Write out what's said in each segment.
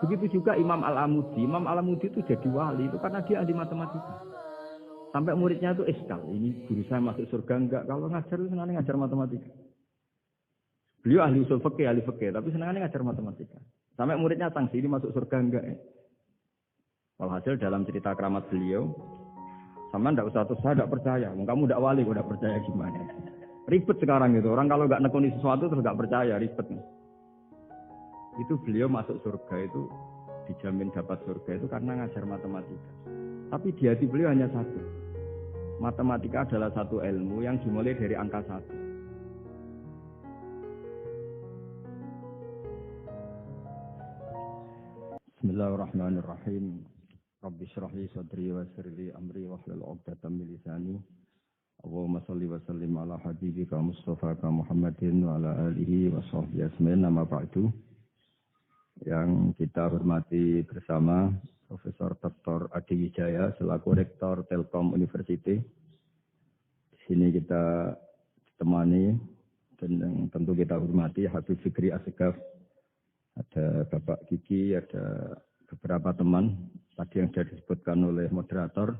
Begitu juga Imam Al-Amudi. Imam Al-Amudi itu jadi wali itu karena dia ahli matematika. Sampai muridnya itu iskal. Ini guru saya masuk surga enggak? Kalau ngajar itu senangnya ngajar matematika. Beliau ahli usul fikih, ahli fikih, tapi senangnya ngajar matematika. Sampai muridnya sanksi ini masuk surga enggak? Walhasil dalam cerita keramat beliau, sama ndak usah terus saya tidak percaya. Kamu tidak wali, kok tidak percaya gimana? Ribet sekarang itu. Orang kalau nggak nekuni sesuatu terus nggak percaya, ribet. Itu beliau masuk surga itu dijamin dapat surga itu karena ngajar matematika. Tapi di hati beliau hanya satu. Matematika adalah satu ilmu yang dimulai dari angka 1. Bismillahirrahmanirrahim. Rabbi shrah li sadri wa yassir li amri wahlul 'uqdatam min lisani. Allahumma shalli wa sallim ala habibika Mustafa Muhammadin wa ala alihi wa sahbihi ajmain. Nama ba'du. Yang kita hormati bersama Profesor Dr. Adi Wijaya selaku Rektor Telkom University. Di sini kita ditemani dan yang tentu kita hormati Habib Fikri Asegaf. Ada Bapak Kiki, ada beberapa teman tadi yang sudah disebutkan oleh moderator.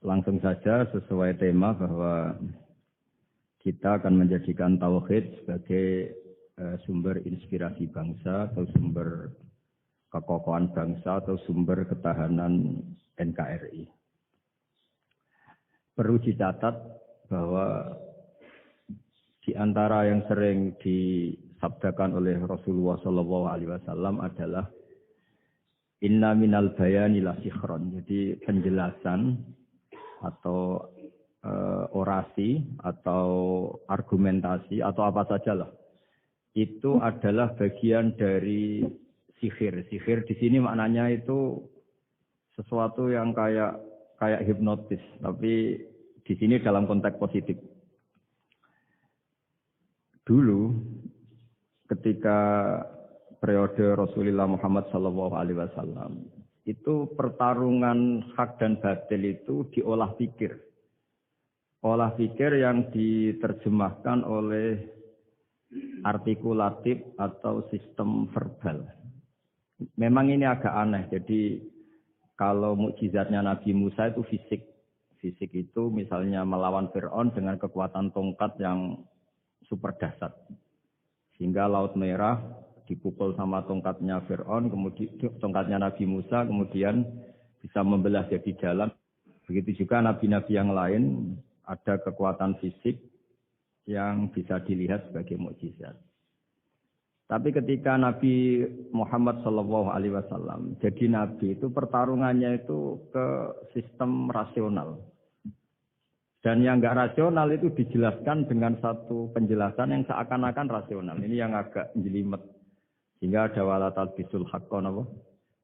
Langsung saja sesuai tema bahwa kita akan menjadikan tauhid sebagai sumber inspirasi bangsa atau sumber kekokohan bangsa atau sumber ketahanan NKRI. Perlu dicatat bahwa di antara yang sering disabdakan oleh Rasulullah SAW adalah inna minal bayani la sikhron. Jadi penjelasan atau orasi atau argumentasi atau apa sajalah itu adalah bagian dari sihir. Sihir di sini maknanya itu sesuatu yang kayak hipnotis, tapi di sini dalam konteks positif. Dulu ketika periode Rasulullah Muhammad SAW itu pertarungan hak dan batil itu diolah pikir. Olah pikir yang diterjemahkan oleh artikulatif atau sistem verbal. Memang ini agak aneh. Jadi kalau mukjizatnya Nabi Musa itu fisik. Fisik itu misalnya melawan Fir'aun dengan kekuatan tongkat yang super dahsyat. Sehingga Laut Merah dipukul sama tongkatnya Fir'aun, kemudian tongkatnya Nabi Musa, kemudian bisa membelah jadi jalan. Begitu juga nabi-nabi yang lain ada kekuatan fisik yang bisa dilihat sebagai mukjizat. Tapi ketika Nabi Muhammad SAW jadi nabi itu pertarungannya itu ke sistem rasional. Dan yang enggak rasional itu dijelaskan dengan satu penjelasan yang seakan-akan rasional. Ini yang agak jelimet. Sehingga ada wala talbisul haqqo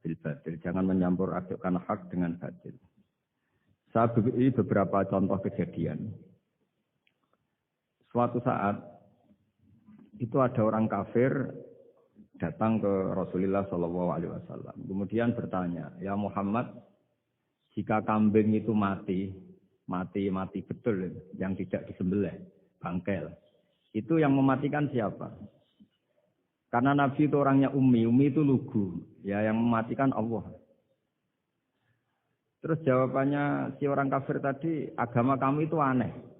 bil batil. Jangan menyampur adukkan hak dengan batil. Saya beri beberapa contoh kejadian. Suatu saat itu ada orang kafir datang ke Rasulullah SAW. Kemudian bertanya, ya Muhammad, jika kambing itu mati betul, yang tidak disembelih, bangkel. Itu yang mematikan siapa? Karena Nabi itu orangnya ummi itu lugu, ya yang mematikan Allah. Terus jawabannya si orang kafir tadi, agama kamu itu aneh.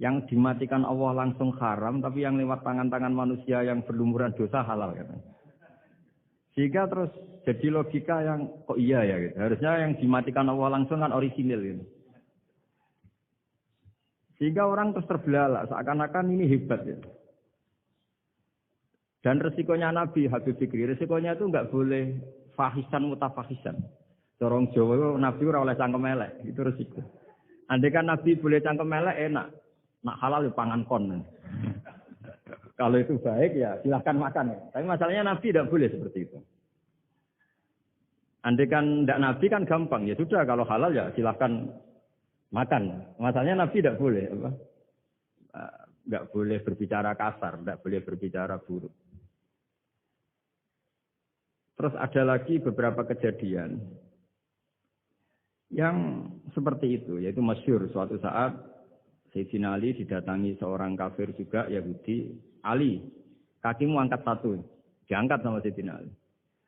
Yang dimatikan Allah langsung haram, tapi yang lewat tangan-tangan manusia yang berlumuran dosa halal. Katanya. Sehingga terus jadi logika yang kok iya ya gitu. Harusnya yang dimatikan Allah langsung kan orisinil gitu. Sehingga orang terus terbelalak, seakan-akan ini hebat ya. Dan resikonya Nabi Habib Fikri, resikonya itu enggak boleh fahisan mutafahisan. Corong Jawa Nabi ora oleh cangkem elek, itu resiko. Andai kan Nabi boleh cangkem elek enak, nak halal ya pangan kon. Kalau itu baik ya silahkan makan ya. Tapi masalahnya Nabi tidak boleh seperti itu. Andai kan tidak Nabi kan gampang, ya sudah kalau halal ya silahkan makan. Masalahnya Nabi tidak boleh, enggak boleh berbicara kasar, enggak boleh berbicara buruk. Terus ada lagi beberapa kejadian yang seperti itu, yaitu masyhur suatu saat Sayyidina Ali didatangi seorang kafir juga Yahudi, Ali, Kakimu angkat satu. Diangkat sama Sayyidina Ali.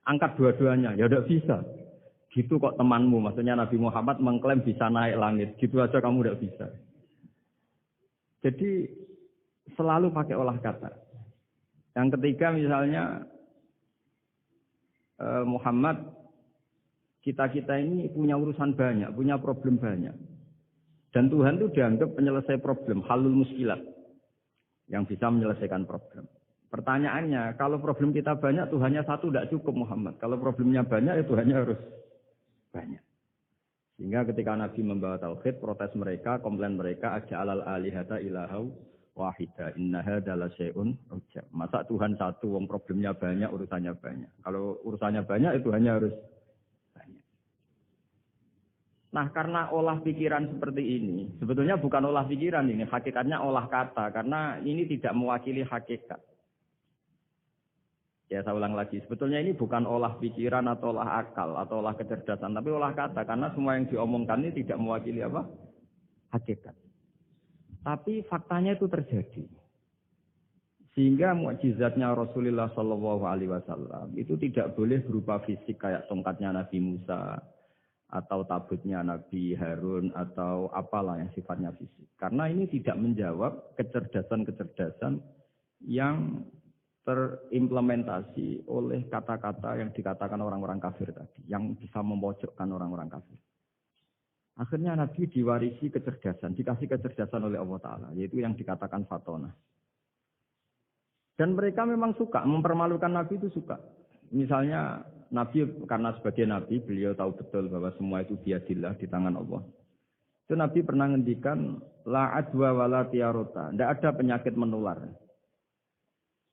Angkat dua-duanya. Ya tidak bisa. Gitu kok temanmu. Maksudnya Nabi Muhammad mengklaim bisa naik langit. Gitu aja kamu tidak bisa. Jadi selalu pakai olah kata. Yang ketiga misalnya Muhammad, kita ini punya urusan banyak, punya problem banyak. Dan Tuhan itu dianggap penyelesai problem, halul muskilat, yang bisa menyelesaikan problem. Pertanyaannya, kalau problem kita banyak, Tuhannya satu tidak cukup Muhammad. Kalau problemnya banyak, ya Tuhannya harus banyak. Sehingga ketika Nabi membawa tauhid, protes mereka, komplain mereka, aja'alal alihata ilahau wahida innaha dala syai'un ujab. Masa Tuhan satu, wong problemnya banyak, urusannya banyak. Kalau urusannya banyak, itu hanya harus banyak. Nah, karena olah pikiran seperti ini, sebetulnya bukan olah pikiran ini, hakikatnya olah kata, karena ini tidak mewakili hakikat. Ya, saya ulang lagi, sebetulnya ini bukan olah pikiran atau olah akal atau olah kecerdasan, tapi olah kata, karena semua yang diomongkan ini tidak mewakili apa? Hakikat. Tapi faktanya itu terjadi. Sehingga mukjizatnya Rasulullah Shallallahu Alaihi Wasallam itu tidak boleh berupa fisik kayak tongkatnya Nabi Musa atau tabutnya Nabi Harun atau apalah yang sifatnya fisik. Karena ini tidak menjawab kecerdasan-kecerdasan yang terimplementasi oleh kata-kata yang dikatakan orang-orang kafir tadi, yang bisa memojokkan orang-orang kafir. Akhirnya Nabi diwarisi kecerdasan, dikasih kecerdasan oleh Allah Ta'ala, yaitu yang dikatakan fatona. Dan mereka memang suka, mempermalukan Nabi itu suka. Misalnya Nabi, karena sebagai Nabi, beliau tahu betul bahwa semua itu biadillah, di tangan Allah. Itu Nabi pernah ngendikan, la adwa wala tiarota, tidak ada penyakit menular.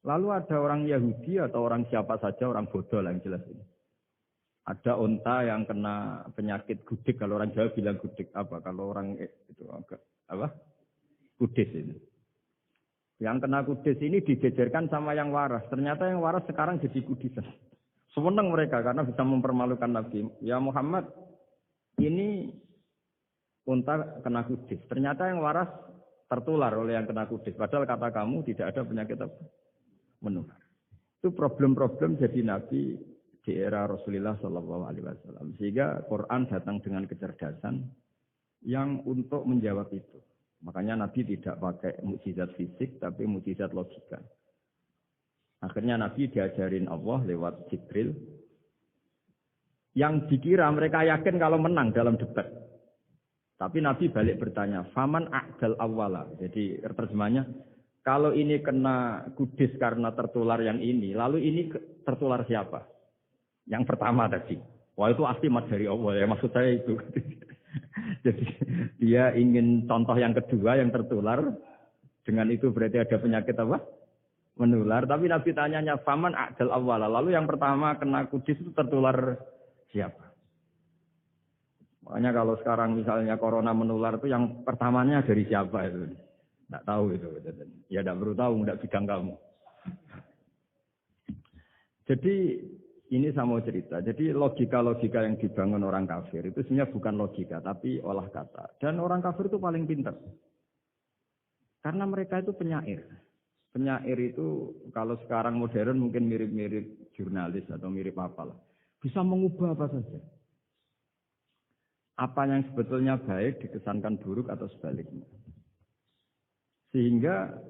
Lalu ada orang Yahudi atau orang siapa saja, orang bodoh lah yang jelas ini. Ada unta yang kena penyakit gudik, kalau orang Jawa bilang gudik apa? Kalau orang itu apa? Kudis ini. Yang kena kudis ini dijejerkan sama yang waras. Ternyata yang waras sekarang jadi kudisan. Senang mereka karena bisa mempermalukan Nabi. Ya Muhammad, ini unta kena kudis. Ternyata yang waras tertular oleh yang kena kudis. Padahal kata kamu tidak ada penyakit apa? Menular. Itu problem-problem jadi Nabi di era Rasulullah Shallallahu Alaihi Wasallam, sehingga Quran datang dengan kecerdasan yang untuk menjawab itu. Makanya Nabi tidak pakai mukjizat fisik, tapi mukjizat logika. Akhirnya Nabi diajarin Allah lewat Jibril, yang dikira mereka yakin kalau menang dalam debat. Tapi Nabi balik bertanya, faman a'dal awwala. Jadi terjemahnya, kalau ini kena kudis karena tertular yang ini, lalu ini tertular siapa? Yang pertama tadi. Wah itu ahtimat dari Allah ya, maksud saya itu. Jadi dia ingin contoh yang kedua yang tertular. Dengan itu berarti ada penyakit apa? Menular. Tapi Nabi tanyanya, faman a'dal awwala. Lalu yang pertama kena kudis itu tertular siapa? Makanya kalau sekarang misalnya corona menular itu yang pertamanya dari siapa itu? Tidak tahu itu. Ya tidak perlu tahu, tidak bidang kamu. Jadi ini saya mau cerita. Jadi logika-logika yang dibangun orang kafir itu sebenarnya bukan logika, tapi olah kata. Dan orang kafir itu paling pintar. Karena mereka itu penyair. Penyair itu kalau sekarang modern mungkin mirip-mirip jurnalis atau mirip apalah. Bisa mengubah apa saja. Apa yang sebetulnya baik dikesankan buruk atau sebaliknya. Sehingga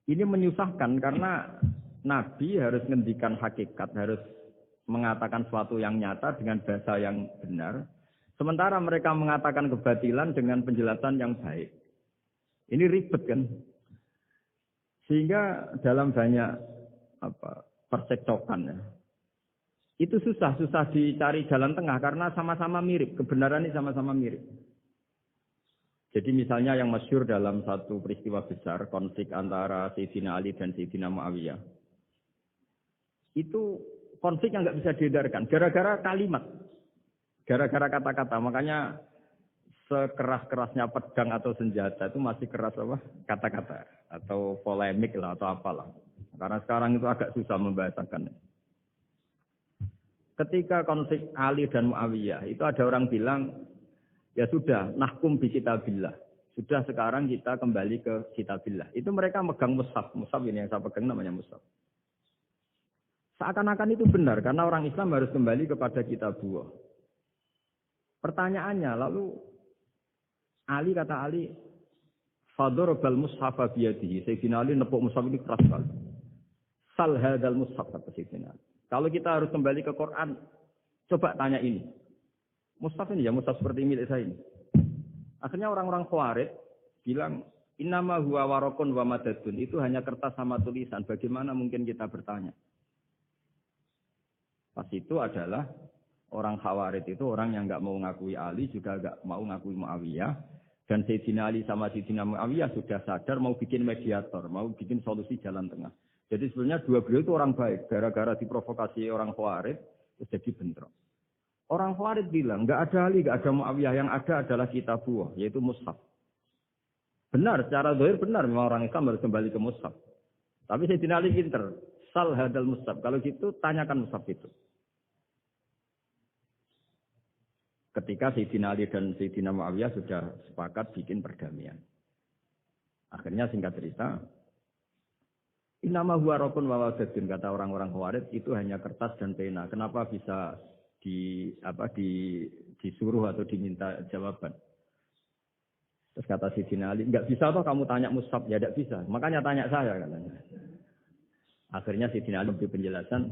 ini menyusahkan karena Nabi harus ngendikan hakikat, harus mengatakan sesuatu yang nyata dengan bahasa yang benar. Sementara mereka mengatakan kebatilan dengan penjelasan yang baik. Ini ribet kan? Sehingga dalam banyak percekcokan ya. Itu susah dicari jalan tengah karena sama-sama mirip. Kebenaran ini sama-sama mirip. Jadi misalnya yang masyhur dalam satu peristiwa besar, konflik antara Sayyidina Ali dan Sayyidina Muawiyah. Itu konflik yang nggak bisa diedarkan, gara-gara kalimat, gara-gara kata-kata. Makanya sekeras-kerasnya pedang atau senjata itu masih keras apa? Kata-kata atau polemik lah atau apalah. Karena sekarang itu agak susah membahasakan. Ketika konflik Ali dan Muawiyah, itu ada orang bilang, ya sudah, nahkum bi kitabillah. Sudah sekarang kita kembali ke kitabillah. Itu mereka megang mushaf. Mushaf ini yang saya pegang namanya mushaf. Seakan-akan itu benar, karena orang Islam harus kembali kepada kitabullah. Pertanyaannya, lalu Ali kata Ali, Fadorobal mushafa biyadihi. Sayyidina Ali nepuk mushaf ini keras sekali. Sal hadal mushaf kata Sayyidina Ali. Kalau kita harus kembali ke Quran, coba tanya ini. Mushaf ini ya, mushaf seperti milik saya ini. Akhirnya orang-orang Khawarij bilang, innama huwa warokun wa madadun. Itu hanya kertas sama tulisan. Bagaimana mungkin kita bertanya? Pas itu adalah orang Khawarij itu orang yang enggak mau ngakui Ali, juga enggak mau ngakui Muawiyah. Dan Sayyidina Ali sama Sayyidina Muawiyah sudah sadar mau bikin mediator, mau bikin solusi jalan tengah. Jadi sebenarnya dua beliau itu orang baik. Gara-gara diprovokasi orang Khawarij, terus jadi bentrok. Orang Khawarij bilang, enggak ada Ali, enggak ada Muawiyah. Yang ada adalah kitabullah, yaitu mushaf. Benar, secara zahir benar. Memang orang Islam harus kembali ke mushaf. Tapi Sayyidina Ali pinter. Sal hadal mushaf. Kalau gitu, tanyakan mushaf itu. Ketika Sayyidina Ali dan Sayyidina Muawiyah sudah sepakat bikin perdamaian. Akhirnya singkat cerita, innama huwa rokun wa wadadun, kata orang-orang Khawarij, itu hanya kertas dan pena. Kenapa bisa disuruh atau diminta jawaban? Terus kata Sayyidina Ali, enggak bisa toh kamu tanya mushaf, ya enggak bisa. Makanya tanya saya katanya. Akhirnya Sayyidina Ali memberi penjelasan,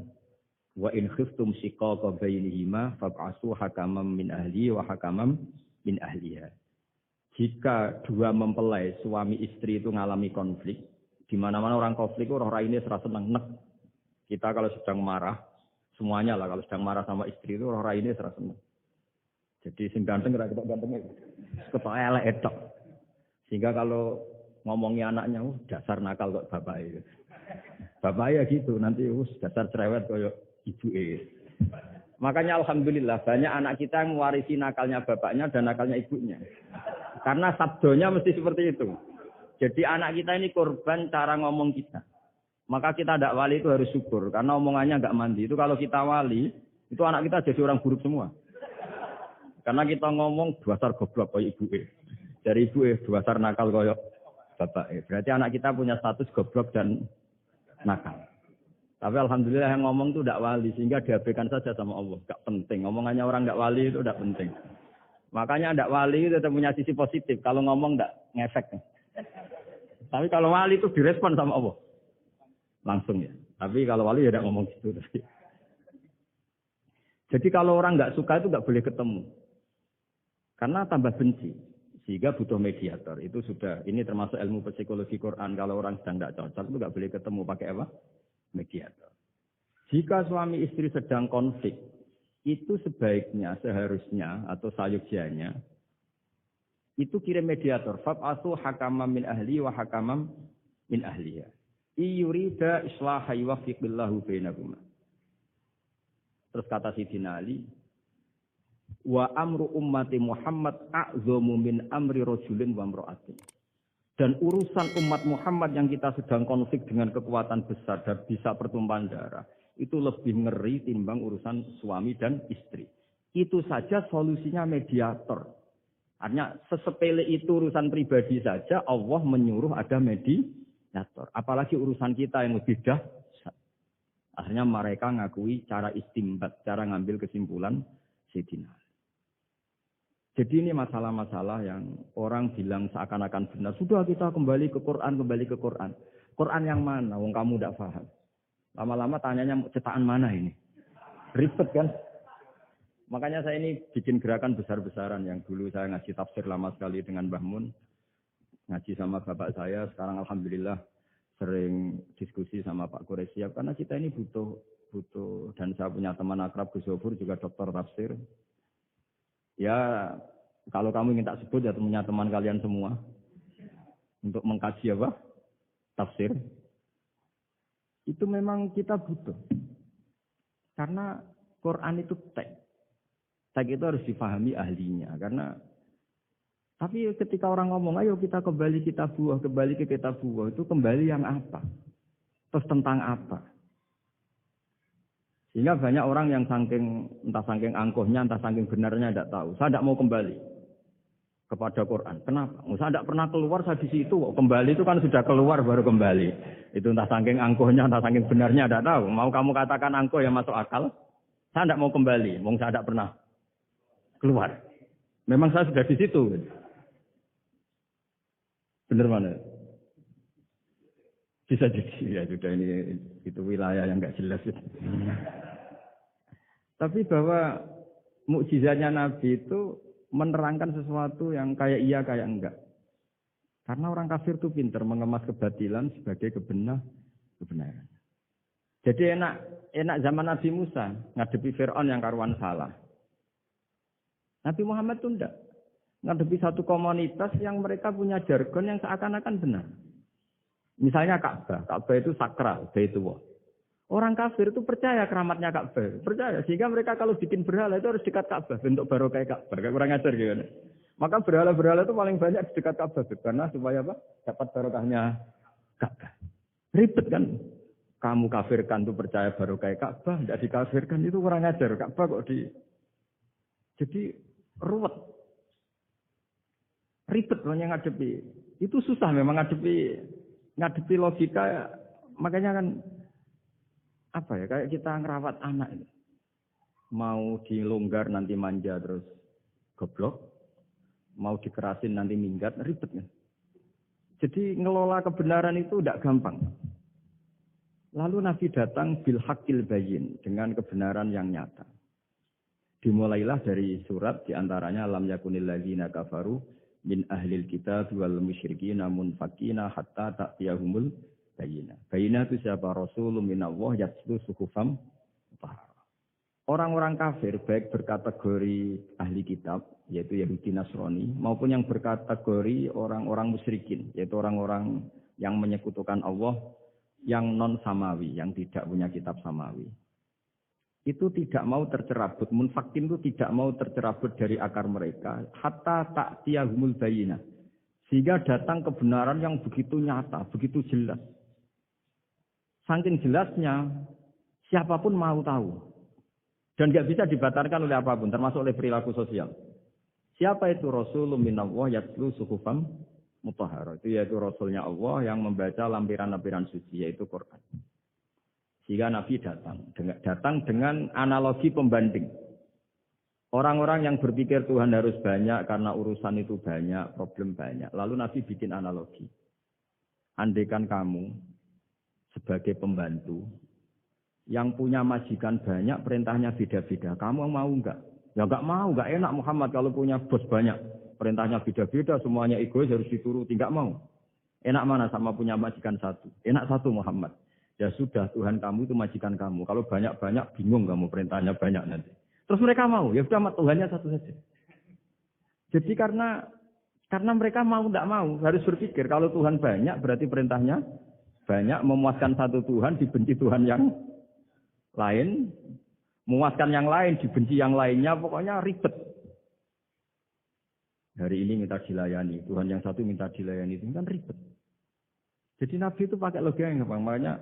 wa in khiftum shiqaqa bainihima fab'asu hakaman min ahli wa hakaman min ahliha. Jika dua mempelai suami istri itu ngalami konflik, di mana-mana orang konflik orang raine serasa seneng nek. Kita kalau sedang marah, semuanya lah kalau sedang marah sama istri itu orang raine serasa seneng. Jadi sing ganteng ora ketok gantenge. Ketok elek etok. Sehingga kalau ngomongi anaknya, dasar nakal kok bapake. Bapake ya gitu, nanti dasar cerewet koyo ibu Makanya alhamdulillah banyak anak kita yang mewarisi nakalnya bapaknya dan nakalnya ibunya. Karena sabdonya mesti seperti itu. Jadi anak kita ini korban cara ngomong kita. Maka kita tidak wali itu harus syukur. Karena omongannya nggak mandi. Itu kalau kita wali, itu anak kita jadi orang buruk semua. Karena kita ngomong dasar goblok kayak ibu dari ibu dasar nakal kayak bapak Berarti anak kita punya status goblok dan nakal. Tapi alhamdulillah yang ngomong itu tidak wali, sehingga diabaikan saja sama Allah. Tidak penting. Omongannya orang tidak wali itu tidak penting. Makanya tidak wali itu tetap punya sisi positif. Kalau ngomong tidak ngefek. Tapi kalau wali itu direspon sama Allah. Langsung ya. Tapi kalau wali ya tidak ngomong gitu. Jadi kalau orang tidak suka itu tidak boleh ketemu. Karena tambah benci. Sehingga butuh mediator. Itu sudah, ini termasuk ilmu psikologi Quran. Kalau orang sedang tidak cocok itu tidak boleh ketemu. Pakai apa? Mediator. Jika suami istri sedang konflik, itu sebaiknya, seharusnya, atau sayuksianya, itu kirim mediator. Fab'athu hakamam min ahli wa hakamam min ahliya. Iyurida islaha yuwafiqillahu bainakuma. Terus kata Sayyidina Ali, wa amru ummati Muhammad a'zamu min amri rajulin wa imra'atin. Dan urusan umat Muhammad yang kita sedang konflik dengan kekuatan besar dan bisa pertumpahan darah, itu lebih ngeri timbang urusan suami dan istri. Itu saja solusinya mediator. Artinya sesepele itu urusan pribadi saja Allah menyuruh ada mediator. Apalagi urusan kita yang lebih dahsyat. Akhirnya mereka ngakui cara istimbat, cara ngambil kesimpulan Sayyidina. Jadi ini masalah-masalah yang orang bilang seakan-akan benar. Sudah kita kembali ke Quran, kembali ke Quran. Quran yang mana? Wong kamu tidak paham. Lama-lama tanyanya cetakan mana ini? Ribet kan? Makanya saya ini bikin gerakan besar-besaran. Yang dulu saya ngaji tafsir lama sekali dengan Mbah Mun. Ngaji sama bapak saya. Sekarang alhamdulillah sering diskusi sama Pak Quraisyab. Karena kita ini butuh. Dan saya punya teman akrab Gus Zofur juga dokter tafsir. Ya, kalau kamu ingin tak sebut ya punya teman kalian semua untuk mengkaji apa? Tafsir. Itu memang kita butuh. Karena Quran itu teks. Teks itu harus difahami ahlinya. Karena tapi ketika orang ngomong, ayo kita kembali ke kitabullah, itu kembali yang apa? Terus tentang apa? Sehingga banyak orang yang entah saking angkuhnya, entah saking benarnya tidak tahu. Saya tidak mau kembali. kepada Quran. Kenapa? Saya tidak pernah keluar, saya di situ. Kembali itu kan sudah keluar baru kembali. Itu entah saking angkuhnya, entah saking benarnya, tidak tahu. Mau kamu katakan angkuh yang masuk akal, saya tidak mau kembali. Saya tidak pernah keluar. Memang saya sudah di situ. Benar mana? Bisa jadi. Ya sudah, ini itu wilayah yang nggak jelas. Tapi bahwa mukjizatnya Nabi itu menerangkan sesuatu yang kayak iya kayak enggak. Karena orang kafir itu pintar mengemas kebatilan sebagai kebenaran. Jadi enak zaman Nabi Musa ngadepi Fir'aun yang karuan salah. Nabi Muhammad itu enggak. Ngadepi satu komunitas yang mereka punya jargon yang seakan-akan benar. Misalnya Ka'bah. Ka'bah itu sakral, Baitullah. Orang kafir itu percaya keramatnya Ka'bah. Percaya. Sehingga mereka kalau bikin berhala itu harus dekat Ka'bah. Bentuk barokah Ka'bah. Kayak kurang ajar gitu. Maka berhala-berhala itu paling banyak di dekat Ka'bah. Karena supaya apa? Dapat barokahnya Ka'bah. Ribet kan? Kamu kafirkan itu percaya barokah Ka'bah. Tidak dikafirkan itu kurang ajar. Ka'bah kok di... Jadi ruwet. Ribet yang ngadepi. Itu susah memang ngadepi logika. Makanya kan apa ya, kayak kita ngerawat anak ini. Mau dilonggar nanti manja terus goblok, mau dikerasin nanti minggat, ribet kan. Jadi ngelola kebenaran itu tidak gampang. Lalu Nabi datang bil haqqil bayyin, dengan kebenaran yang nyata. Dimulailah dari surat diantaranya lam yakunil ladzina kafaru min ahlil kitab wal musyrikin munfakina hatta ta'tiyahumul bayyinah. Bayyinah itu siapa? Rasulun minallah yatlu suhufam mutahharah. Orang-orang kafir baik berkategori ahli kitab yaitu Yahudi Nasrani maupun yang berkategori orang-orang musyrikin yaitu orang-orang yang menyekutukan Allah yang non samawi, yang tidak punya kitab samawi. Itu tidak mau tercerabut, munfakin itu tidak mau tercerabut dari akar mereka hatta ta'tiyahumul bayyinah. Sehingga datang kebenaran yang begitu nyata, begitu jelas. Saking jelasnya, siapapun mau tahu. Dan tidak bisa dibatalkan oleh apapun, termasuk oleh perilaku sosial. Siapa itu Rasulun minallah yatlu suhufam mutahharah? Itu yaitu Rasulnya Allah yang membaca lampiran-lampiran suci, yaitu Quran. Sehingga Nabi datang dengan analogi pembanding. Orang-orang yang berpikir Tuhan harus banyak karena urusan itu banyak, problem banyak. Lalu Nabi bikin analogi. Andaikan kamu sebagai pembantu yang punya majikan banyak, perintahnya beda-beda. Kamu mau enggak? Ya enggak mau, enggak enak Muhammad kalau punya bos banyak. Perintahnya beda-beda, semuanya egois harus dituruti. Enggak mau. Enak mana sama punya majikan satu? Enak satu Muhammad. Ya sudah, Tuhan kamu itu majikan kamu. Kalau banyak-banyak, bingung kamu perintahnya banyak nanti. Terus mereka mau, ya sudah Tuhannya satu saja. Jadi karena mereka mau tidak mau, harus berpikir kalau Tuhan banyak, berarti perintahnya banyak, memuaskan satu Tuhan, dibenci Tuhan yang lain, memuaskan yang lain, dibenci yang lainnya, pokoknya ribet. Hari ini minta dilayani, Tuhan yang satu minta dilayani, itu kan ribet. Jadi Nabi itu pakai logika yang gampang, makanya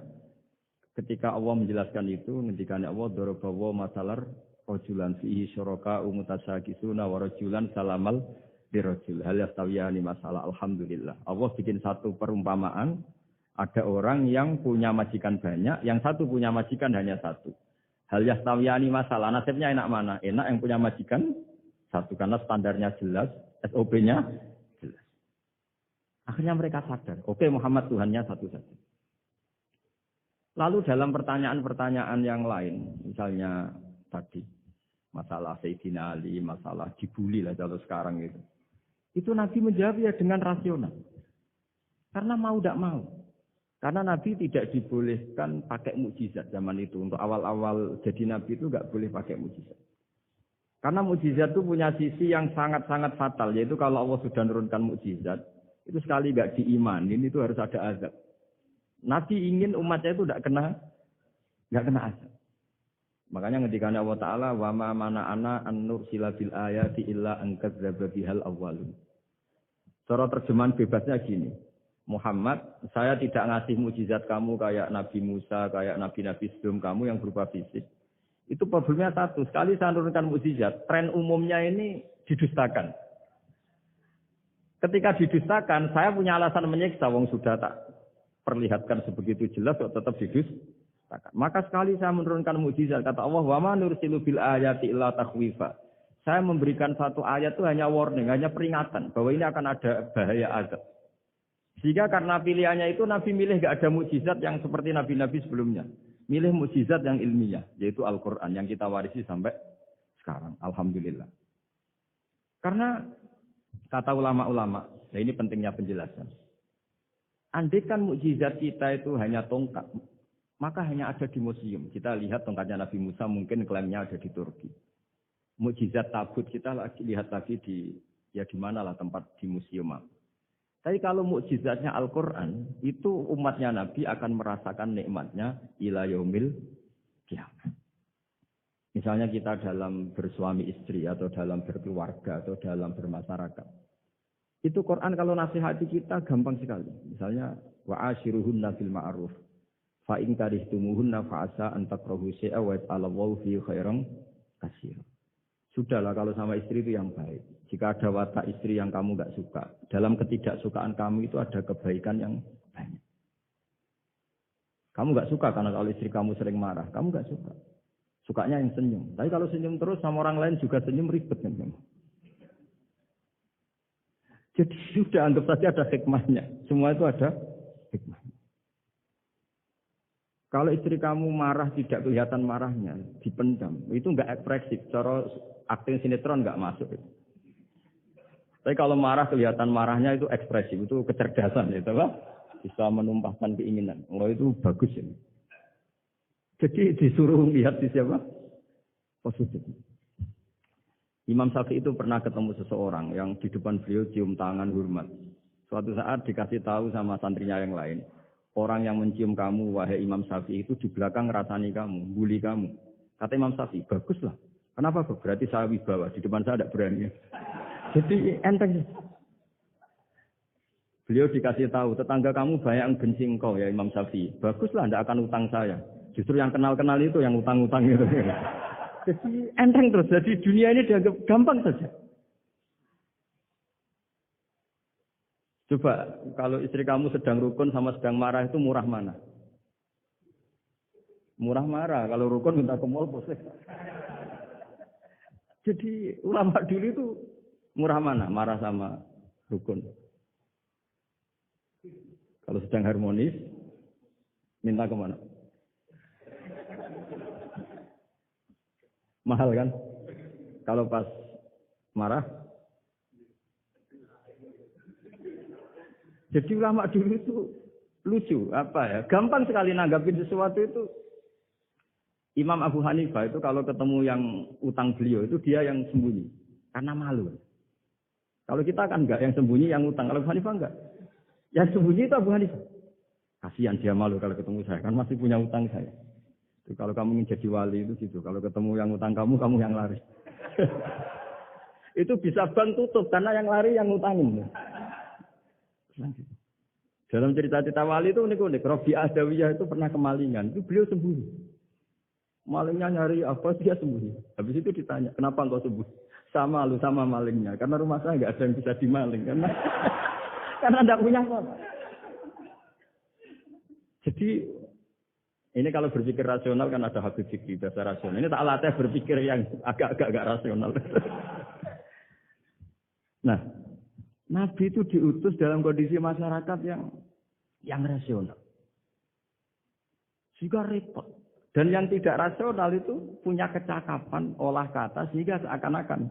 ketika Allah menjelaskan itu, ngendikan Allah darabawa masalar rajulan fihi syuraka mutasyakisuna wa rajulan salamal birajul hal yastawiyani masalah. Alhamdulillah. Allah bikin satu perumpamaan, ada orang yang punya majikan banyak, yang satu punya majikan hanya satu. Hal yastawiyani masalah. Nasibnya enak mana? Enak yang punya majikan satu karena standarnya jelas, SOP-nya jelas. Akhirnya mereka sadar, oke Muhammad Tuhannya satu saja. Lalu dalam pertanyaan-pertanyaan yang lain, misalnya tadi, masalah Sayyidina Ali, masalah dibully lah kalau sekarang itu. Itu Nabi menjawab ya dengan rasional. Karena mau tidak mau. Karena Nabi tidak dibolehkan pakai mukjizat zaman itu. Untuk awal-awal jadi Nabi itu nggak boleh pakai mukjizat. Karena mukjizat itu punya sisi yang sangat-sangat fatal. Yaitu kalau Allah sudah menurunkan mukjizat, itu sekali nggak diimanin, itu harus ada azab. Nabi ingin umatnya itu nggak kena azab. Makanya ketika Allah Ta'ala wa ma mana ana an nursila bil ayati illa an kadzdzaba bihal awwalun. Cara terjemahan bebasnya gini. Muhammad, saya tidak ngasih mukjizat kamu kayak Nabi Musa, kayak nabi-nabi sebelum kamu yang berupa fisik. Itu problemnya satu. Sekali saya menurunkan mukjizat, tren umumnya ini didustakan. Ketika didustakan, saya punya alasan menyiksa. Wong sudah tak perlihatkan sebegitu jelas kok tetap didustakan. Maka sekali saya menurunkan mukjizat, kata Allah, wa ma nursilu bil ayati illa takhwifa. Saya memberikan satu ayat itu hanya warning, hanya peringatan bahwa ini akan ada bahaya azab. Sehingga karena pilihannya itu Nabi milih gak ada mukjizat yang seperti nabi-nabi sebelumnya. Milih mukjizat yang ilmiah, yaitu Al-Quran yang kita warisi sampai sekarang. Alhamdulillah. Karena kata ulama-ulama, nah ini pentingnya penjelasan. Andai kan mukjizat kita itu hanya tongkat, maka hanya ada di museum. Kita lihat tongkatnya Nabi Musa mungkin klaimnya ada di Turki. Mukjizat tabut kita lihat lagi di mana lah tempat di museum. Tapi kalau mukjizatnya Al-Quran, itu umatnya Nabi akan merasakan nikmatnya ila yaumil kiamat. Misalnya kita dalam bersuami istri atau dalam berkeluarga atau dalam bermasyarakat. Itu Quran kalau nasihati kita gampang sekali. Misalnya wa ashiruhunna bil ma'ruf fa in karihtumuhunna fa asa an takrahu syai'a wa yaj'alallahu fi khairan katsira. Sudahlah kalau sama istri itu yang baik. Jika ada watak istri yang kamu enggak suka, dalam ketidaksukaan kamu itu ada kebaikan yang banyak. Kamu enggak suka karena kalau istri kamu sering marah, kamu enggak suka. Sukanya yang senyum. Tapi kalau senyum terus sama orang lain juga senyum ribet kan. Jadi sudah anggap saja ada hikmahnya. Semua itu ada hikmahnya. Kalau istri kamu marah tidak kelihatan marahnya, dipendam. Itu enggak ekspresif. Cara akting sinetron enggak masuk. Tapi kalau marah kelihatan marahnya itu ekspresif, itu kecerdasan itu lah. Bisa menumpahkan keinginan. Oh itu bagus ya. Jadi disuruh lihat di siapa? Positif. Imam Syafi'i itu pernah ketemu seseorang yang di depan beliau cium tangan hormat. Suatu saat dikasih tahu sama santrinya yang lain. Orang yang mencium kamu, wahai Imam Syafi'i, itu di belakang ngerasani kamu, bully kamu. Kata Imam Syafi'i, baguslah. Kenapa? Berarti saya wibawa. Di depan saya tidak berani. Jadi enteng. Beliau dikasih tahu, tetangga kamu banyak yang benci engkau ya Imam Syafi'i. Baguslah, tidak akan utang saya. Justru yang kenal-kenal itu yang utang-utang itu. Jadi enteng terus. Jadi dunia ini dianggap gampang saja. Coba kalau istri kamu sedang rukun sama sedang marah itu murah mana? Murah marah. Kalau rukun minta ke mall boleh. Jadi ulama dulu itu murah mana? Marah sama rukun. Kalau sedang harmonis minta ke mana? Mahal kan? Kalau pas marah. Jadi ulama dulu itu lucu, apa ya? Gampang sekali nanggapin sesuatu itu. Imam Abu Hanifah itu kalau ketemu yang utang beliau itu dia yang sembunyi. Karena malu. Kalau kita kan enggak, yang sembunyi yang utang. Kalau Abu Hanifah enggak. Yang sembunyi itu Abu Hanifah. Kasihan dia malu kalau ketemu saya. Kan masih punya utang saya. Itu kalau kamu ingin jadi wali itu gitu. Kalau ketemu yang utang kamu yang lari. Itu bisa bank tutup karena yang lari yang utangin. Dalam cerita-cerita wali itu unik-unik. Robi Adawiyah itu pernah kemalingan. Itu beliau sembunyi. Malingnya nyari apa dia sembunyi. Habis itu ditanya, kenapa engkau sembunyi? Sama lu sama malingnya. Karena rumah saya nggak ada yang bisa dimaling. Karena tidak punya apa. Jadi ini kalau berpikir rasional kan ada Habib Fikri bahasa rasional. Ini tak latih berpikir yang agak-agak rasional. Nah, Nabi itu diutus dalam kondisi masyarakat yang rasional. Sehingga repot. Dan yang tidak rasional itu punya kecakapan olah kata sehingga seakan-akan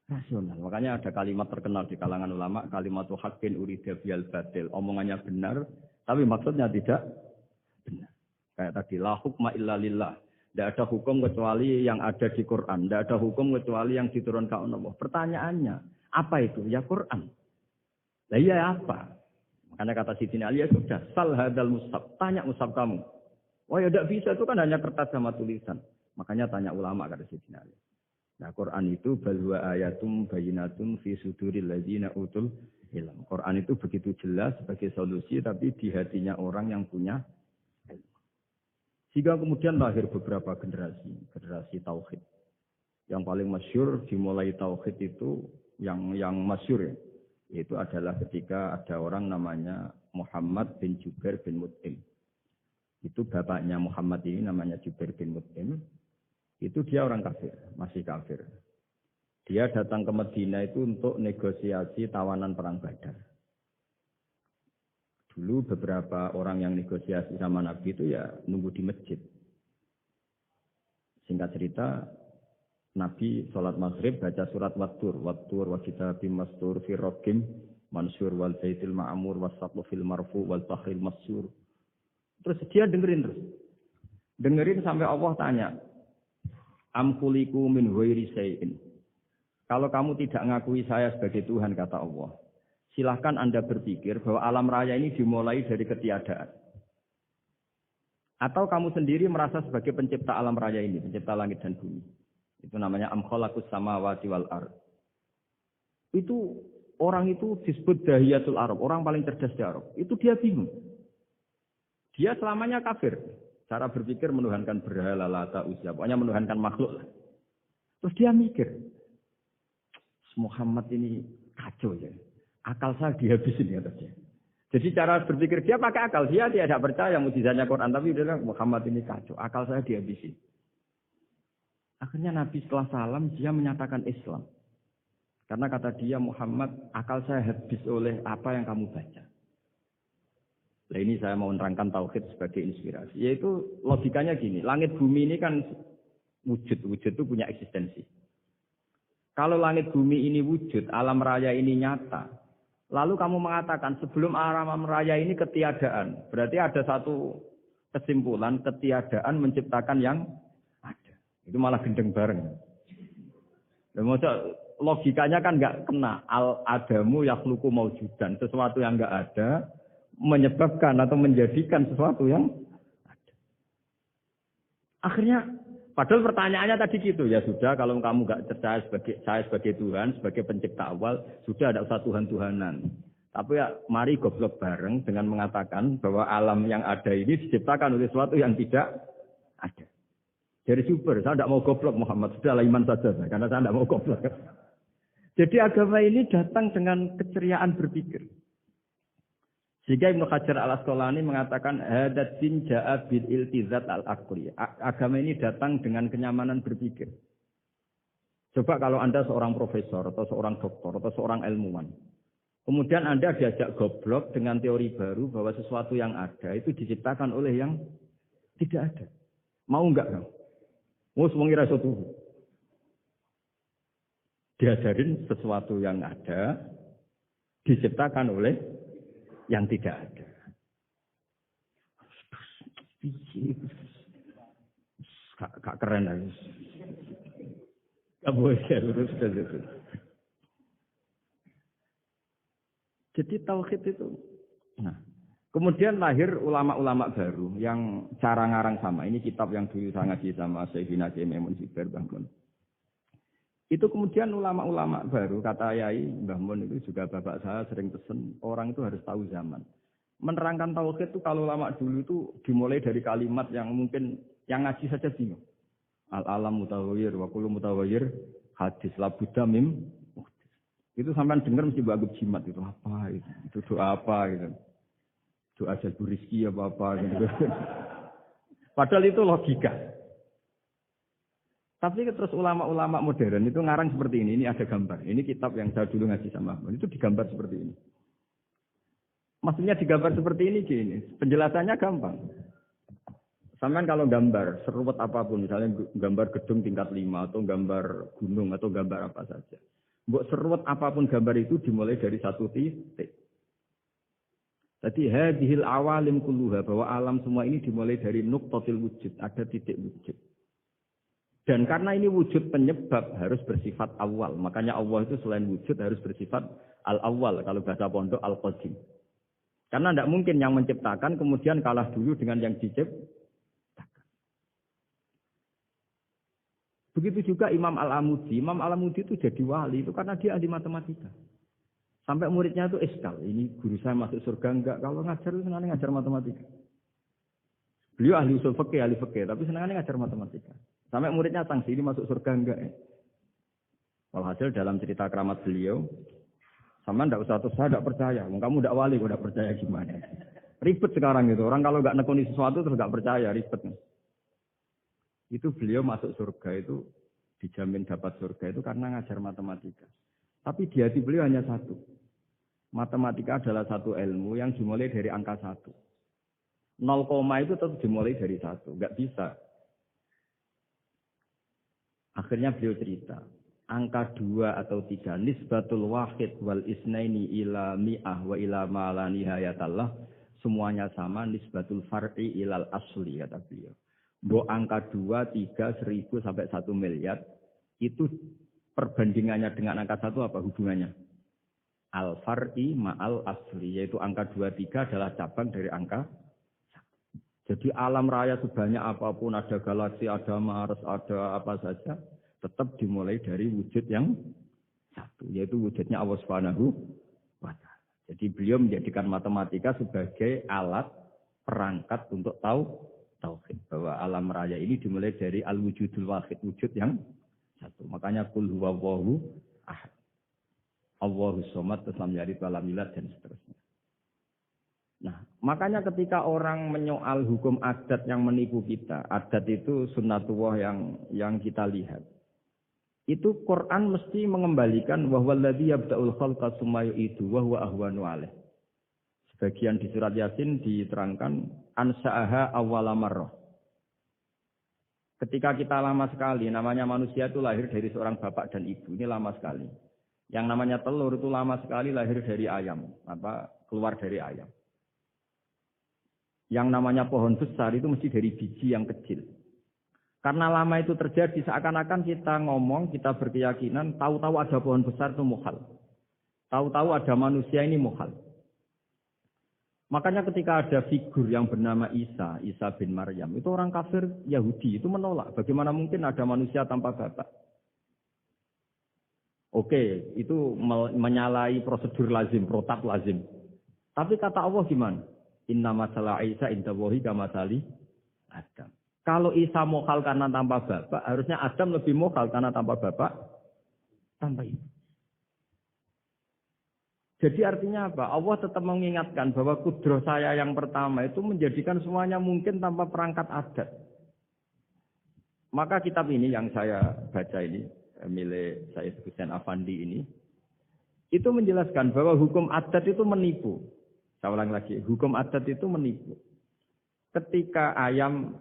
rasional. Makanya ada kalimat terkenal di kalangan ulama, kalimatu haqqin urida biyal batil. Omongannya benar, tapi maksudnya tidak benar. Kayak tadi, la hukma illa lillah. Tidak ada hukum kecuali yang ada di Quran. Tidak ada hukum kecuali yang diturunkan Allah. Pertanyaannya, apa itu? Ya Quran. Lah iya apa? Makanya kata Sidina Ali, ya sudah, sal hadal mushaf. Tanya mushaf kamu. Oh ya tidak bisa, itu kan hanya kertas sama tulisan. Makanya tanya ulama kata Sidina Ali. Nah Quran itu balwa ayatum bayinatum fi suduril ladzina utul ilm. Quran itu begitu jelas sebagai solusi tapi di hatinya orang yang punya ilmu. Sehingga kemudian lahir beberapa generasi tauhid. Yang paling masyhur dimulai tauhid itu yang masyhur ya. Itu adalah ketika ada orang namanya Muhammad bin Jubair bin Mut'im. Itu bapaknya Muhammad ini namanya Jubair bin Mut'im. Itu dia orang kafir, masih kafir. Dia datang ke Madinah itu untuk negosiasi tawanan perang Badar. Dulu beberapa orang yang negosiasi sama Nabi itu ya nunggu di masjid. Singkat cerita, Nabi sholat maghrib baca surat Wattur wa kitabim mastur fi raqim mansur wal baitil ma'mur wasaqfu fil marfu wal bahril masyur. Terus dia dengerin terus. Dengerin sampai Allah tanya, am khuliqu min ghairi syai'in. Kalau kamu tidak ngakui saya sebagai Tuhan, kata Allah, silahkan Anda berpikir bahwa alam raya ini dimulai dari ketiadaan. Atau kamu sendiri merasa sebagai pencipta alam raya ini, pencipta langit dan bumi. Itu namanya am khalaqus samawati wal ard. Itu orang itu disebut dahiyatul Arab, orang paling cerdas di Arab. Itu dia bingung. Dia selamanya kafir. Cara berpikir menuhankan berhala, Lata, Uzza, pokoknya menuhankan makhluk. Terus dia mikir, Muhammad ini kacau ya. Akal saya dihabisin ya tadi. Jadi cara berpikir dia pakai akal. Dia tidak percaya mukjizatnya Quran, tapi dia bilang Muhammad ini kacau. Akal saya dihabisin. Akhirnya Nabi setelah salam dia menyatakan Islam. Karena kata dia Muhammad, akal saya habis oleh apa yang kamu baca. Nah ini saya mau menerangkan tauhid sebagai inspirasi. Yaitu logikanya gini, langit bumi ini kan wujud itu punya eksistensi. Kalau langit bumi ini wujud, alam raya ini nyata. Lalu kamu mengatakan sebelum alam raya ini ketiadaan. Berarti ada satu kesimpulan ketiadaan menciptakan yang ada. Itu malah gendeng bareng. Logikanya kan nggak kena. Al-adamu yakhluqu maujudan. Sesuatu yang nggak ada menyebabkan atau menjadikan sesuatu yang ada. Akhirnya, padahal pertanyaannya tadi gitu. Ya sudah, kalau kamu nggak percaya saya sebagai Tuhan, sebagai pencipta awal, sudah ada usah Tuhan-Tuhanan. Tapi ya, mari goblok bareng dengan mengatakan bahwa alam yang ada ini diciptakan oleh sesuatu yang tidak ada. Dari super, saya tidak mau goblok Muhammad, sudah iman saja, karena saya tidak mau goblok. Jadi agama ini datang dengan keceriaan berpikir. Sehingga Ibnu Hajar al-Asqalani mengatakan hadat din ja'a bil iltizat al-aqli. Agama ini datang dengan kenyamanan berpikir. Coba kalau Anda seorang profesor atau seorang doktor atau seorang ilmuwan. Kemudian Anda diajak goblok dengan teori baru bahwa sesuatu yang ada itu diciptakan oleh yang tidak ada. Mau enggak kamu? Mau mengira sesuatu. Diajarin sesuatu yang ada diciptakan oleh yang tidak ada. Kak keren aja. Gak boleh lurus gitu. Jadi tauhid itu. Nah, kemudian lahir ulama-ulama baru yang cara ngarang sama. Ini kitab yang dulu saya ngaji sama Sayyidina Jaimun Sibar Bahmun. Itu kemudian ulama-ulama baru, kata Yai Mbah Mun itu juga bapak saya sering pesen, orang itu harus tahu zaman. Menerangkan tauhid itu kalau ulama dulu itu dimulai dari kalimat yang mungkin yang ngaji saja bingung. Al-alam mutawayir wa kullu mutawayir hadis la budda mim. Itu sampean dengar mesti bagus jimat itu apa itu? Itu doa apa gitu. Doa jalbur rezeki apa gitu. Padahal itu logika. Tapi terus ulama-ulama modern itu ngarang seperti ini. Ini ada gambar. Ini kitab yang saya dulu ngaji sama. Itu digambar seperti ini. Maksudnya digambar seperti ini gini. Penjelasannya gampang. Sampai kalau gambar seruat apapun. Misalnya gambar gedung tingkat 5. Atau gambar gunung. Atau gambar apa saja. Buat seruat apapun gambar itu dimulai dari satu titik. Jadi hadhil awalim kulluha. Bahwa alam semua ini dimulai dari nuqtatil wujud. Ada titik wujud. Dan karena ini wujud penyebab harus bersifat awal. Makanya Allah itu selain wujud harus bersifat al-awal. Kalau bahasa pondok al-qadim. Karena tidak mungkin yang menciptakan kemudian kalah dulu dengan yang diciptakan. Begitu juga Imam Al-Amudi. Imam Al-Amudi itu jadi wali itu karena dia ahli matematika. Sampai muridnya itu iskal. Ini guru saya masuk surga enggak. Kalau ngajar itu senangnya ngajar matematika. Beliau ahli usul fikih, ahli fikih. Tapi senangnya ngajar matematika. Sampai muridnya sanksi ini masuk surga enggak ya. Walhasil dalam cerita keramat beliau, Sama ndak usah terus saya ndak percaya. Kamu ndak wali, kok ndak percaya gimana? Ribet sekarang itu. Orang kalau nggak nekuni sesuatu terus nggak percaya, ribet. Itu beliau masuk surga itu dijamin dapat surga itu karena ngajar matematika. Tapi di hati beliau hanya satu. Matematika adalah satu ilmu yang dimulai dari angka 1. 0, itu tetap dimulai dari 1. Nggak bisa. Akhirnya beliau cerita. Angka 2 atau 3. Nisbatul wahid wal isnaini ila mi'ah wa ila ma la nihayatallah. Semuanya sama. Nisbatul far'i ilal asli, kata beliau. Mbok angka 2, 3, 1000 sampai 1 miliar. Itu perbandingannya dengan angka 1 apa hubungannya? Al-far'i ma'al asli. Yaitu angka 2, 3 adalah cabang dari angka 1. Jadi alam raya sebanyak apapun, ada galaksi, ada Mars, ada apa saja, tetap dimulai dari wujud yang satu, yaitu wujudnya Allah Subhanahu wa Ta'ala. Jadi beliau menjadikan matematika sebagai alat perangkat untuk tauhid, bahwa alam raya ini dimulai dari al-wujudul wahid, wujud yang satu. Makanya qul huwallahu ahad, Allahus somad, lam yalid walam yulad, dan seterusnya. Nah, makanya ketika orang menyoal hukum adat yang menipu kita, adat itu sunnatullah yang kita lihat. Itu Quran mesti mengembalikan wahwaladzi yabda'ul khalqa tsumma yu'idu wa huwa ahwanu alaih. Sebagian di surat Yasin diterangkan ansa'aha awwala marrah. Ketika kita lama sekali, namanya manusia itu lahir dari seorang bapak dan ibu, ini lama sekali. Yang namanya telur itu lama sekali lahir dari ayam, keluar dari ayam. Yang namanya pohon besar itu mesti dari biji yang kecil. Karena lama itu terjadi, seakan-akan kita ngomong, kita berkeyakinan, tahu-tahu ada pohon besar itu mukhal. Tahu-tahu ada manusia ini mukhal. Makanya ketika ada figur yang bernama Isa bin Maryam, itu orang kafir Yahudi, itu menolak. Bagaimana mungkin ada manusia tanpa bapak? Oke, itu menyalahi prosedur lazim, protap lazim. Tapi kata Allah gimana? Inna masalah Isa indawahi kamasali Adam. Kalau Isa mokhal karena tanpa bapak, harusnya Adam lebih mokhal karena tanpa bapak, tanpa ibu. Jadi artinya apa? Allah tetap mengingatkan bahwa kudroh saya yang pertama itu menjadikan semuanya mungkin tanpa perangkat adat. Maka kitab ini yang saya baca ini, milik Said Husain Afandi ini, itu menjelaskan bahwa hukum adat itu menipu. Saya ulang lagi, hukum adat itu menipu. Ketika ayam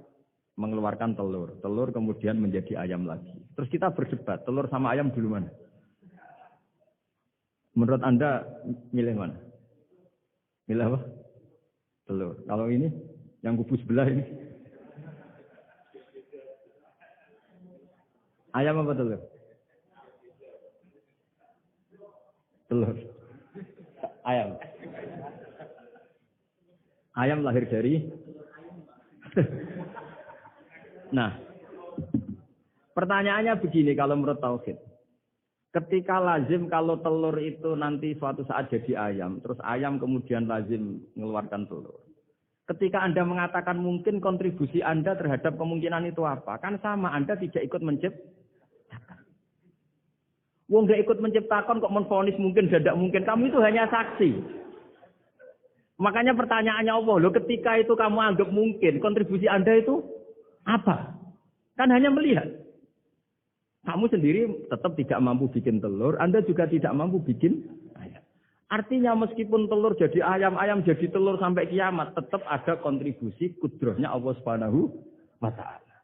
mengeluarkan telur, telur kemudian menjadi ayam lagi. Terus kita berdebat, telur sama ayam dulu mana? Menurut Anda milih mana? Milih apa? Telur. Kalau ini, yang kubu sebelah ini. Ayam apa telur? Telur. Ayam. Ayam lahir dari. Nah, pertanyaannya begini kalau menurut tauhid. Ketika lazim kalau telur itu nanti suatu saat jadi ayam, terus ayam kemudian lazim mengeluarkan telur. Ketika Anda mengatakan mungkin kontribusi Anda terhadap kemungkinan itu apa? Kan sama, Anda tidak ikut menciptakan. Wong nggak ikut menciptakan kok menvonis mungkin dan tidak mungkin. Kamu itu hanya saksi. Makanya pertanyaannya Allah, loh ketika itu kamu anggap mungkin, kontribusi Anda itu apa? Kan hanya melihat. Kamu sendiri tetap tidak mampu bikin telur, Anda juga tidak mampu bikin ayam. Artinya meskipun telur jadi ayam, ayam jadi telur sampai kiamat, tetap ada kontribusi kudrohnya Allah Subhanahu wa Ta'ala.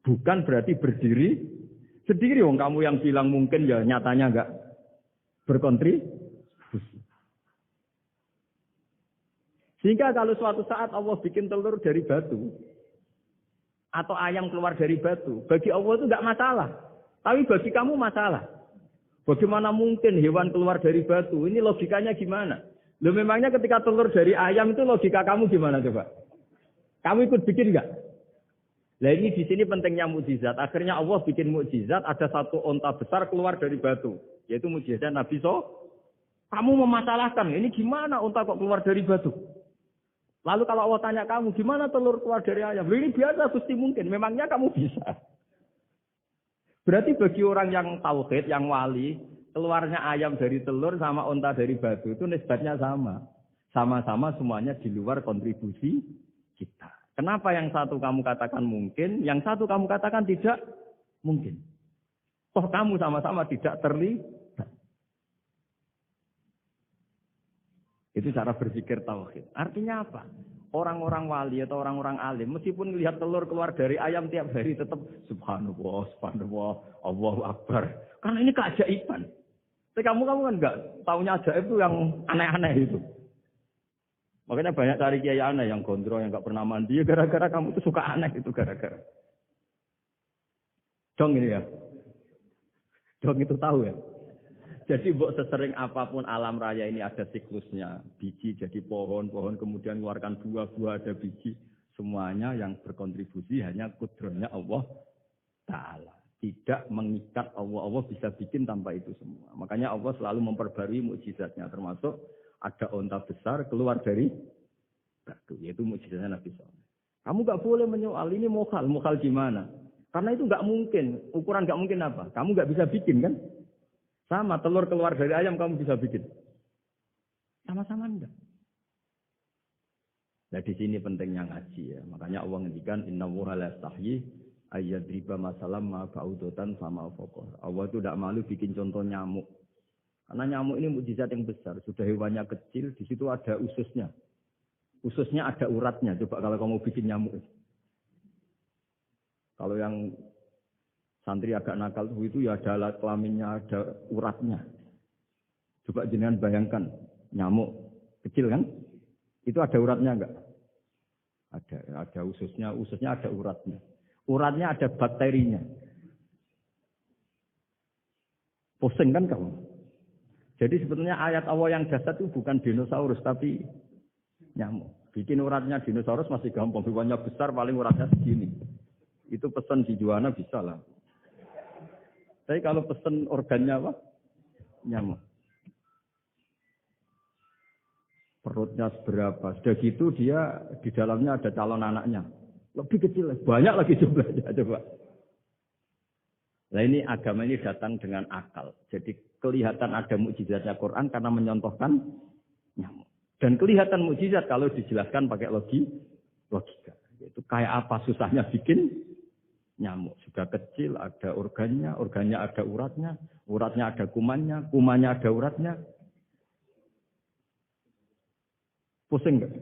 Bukan berarti berdiri sendiri. Wong kamu yang bilang mungkin ya nyatanya enggak berkontribusi. Sehingga kalau suatu saat Allah bikin telur dari batu, atau ayam keluar dari batu, bagi Allah itu enggak masalah. Tapi bagi kamu masalah. Bagaimana mungkin hewan keluar dari batu? Ini logikanya gimana? Loh memangnya ketika telur dari ayam itu logika kamu gimana coba? Kamu ikut bikin enggak? Nah ini di sini pentingnya mukjizat. Akhirnya Allah bikin mukjizat, ada satu onta besar keluar dari batu. Yaitu mukjizat Nabi Kamu memasalahkan, ini gimana onta kok keluar dari batu? Lalu kalau Allah tanya kamu, gimana telur keluar dari ayam? Ini biasa, Gusti mungkin. Memangnya kamu bisa. Berarti bagi orang yang tauhid, yang wali, keluarnya ayam dari telur sama unta dari batu itu nisbatnya sama. Sama-sama semuanya di luar kontribusi kita. Kenapa yang satu kamu katakan mungkin, yang satu kamu katakan tidak mungkin? Toh kamu sama-sama tidak terlibat. Itu cara berpikir tauhid. Artinya apa? Orang-orang wali atau orang-orang alim, meskipun melihat telur keluar dari ayam tiap hari, tetap subhanallah, subhanallah, Allahu Akbar. Karena ini keajaiban. Tapi kamu kan enggak taunya ajaib itu yang aneh-aneh itu. Makanya banyak cari kiai aneh yang gondrong, yang enggak pernah mandi, gara-gara kamu itu suka aneh itu gara-gara. Dong ini ya. Dong itu tahu ya. Jadi buat sesering apapun alam raya ini ada siklusnya. Biji jadi pohon, pohon kemudian mengeluarkan buah, buah ada biji. Semuanya yang berkontribusi hanya kudratnya Allah Ta'ala. Tidak mengikat Allah. Allah bisa bikin tanpa itu semua. Makanya Allah selalu memperbarui mukjizatnya. Termasuk ada onta besar keluar dari batu. Yaitu mukjizatnya Nabi Sallallahu. Kamu nggak boleh menyoal ini mukhal. Mukhal gimana? Karena itu nggak mungkin. Ukuran nggak mungkin apa? Kamu nggak bisa bikin kan? Sama, telur keluar dari ayam kamu bisa bikin. Sama-sama enggak. Nah di sini pentingnya ngaji ya. Makanya Allah ngendikan innallaha la yastahyi ayyadriba masalam ma ba'udatan sama faqah. Allah itu tidak malu bikin contoh nyamuk. Karena nyamuk ini mukjizat yang besar. Sudah hewannya kecil, di situ ada ususnya. Ususnya ada uratnya. Coba kalau kamu bikin nyamuk. Kalau yang santri agak nakal itu ya ada alat kelaminnya, ada uratnya. Coba jenengan bayangkan, nyamuk kecil kan? Itu ada uratnya enggak? Ada ususnya ada uratnya. Uratnya ada bakterinya. Pusing kan kamu? Jadi sebetulnya ayat Allah yang dasar itu bukan dinosaurus tapi nyamuk. Bikin uratnya dinosaurus masih gampang, hewannya besar paling uratnya segini. Itu pesan di Juwana bisa lah. Tapi kalau pesen organnya apa? Nyamuk. Perutnya seberapa. Sudah gitu dia di dalamnya ada calon anaknya. Lebih kecil. Banyak lagi jumlahnya. Coba. Nah ini agama ini datang dengan akal. Jadi kelihatan ada mukjizatnya Quran karena menyontohkan nyamuk. Dan kelihatan mukjizat kalau dijelaskan pakai logika. Itu kayak apa susahnya bikin nyamuk. Sudah kecil, ada organnya ada uratnya ada kumannya ada uratnya. Pusing enggak?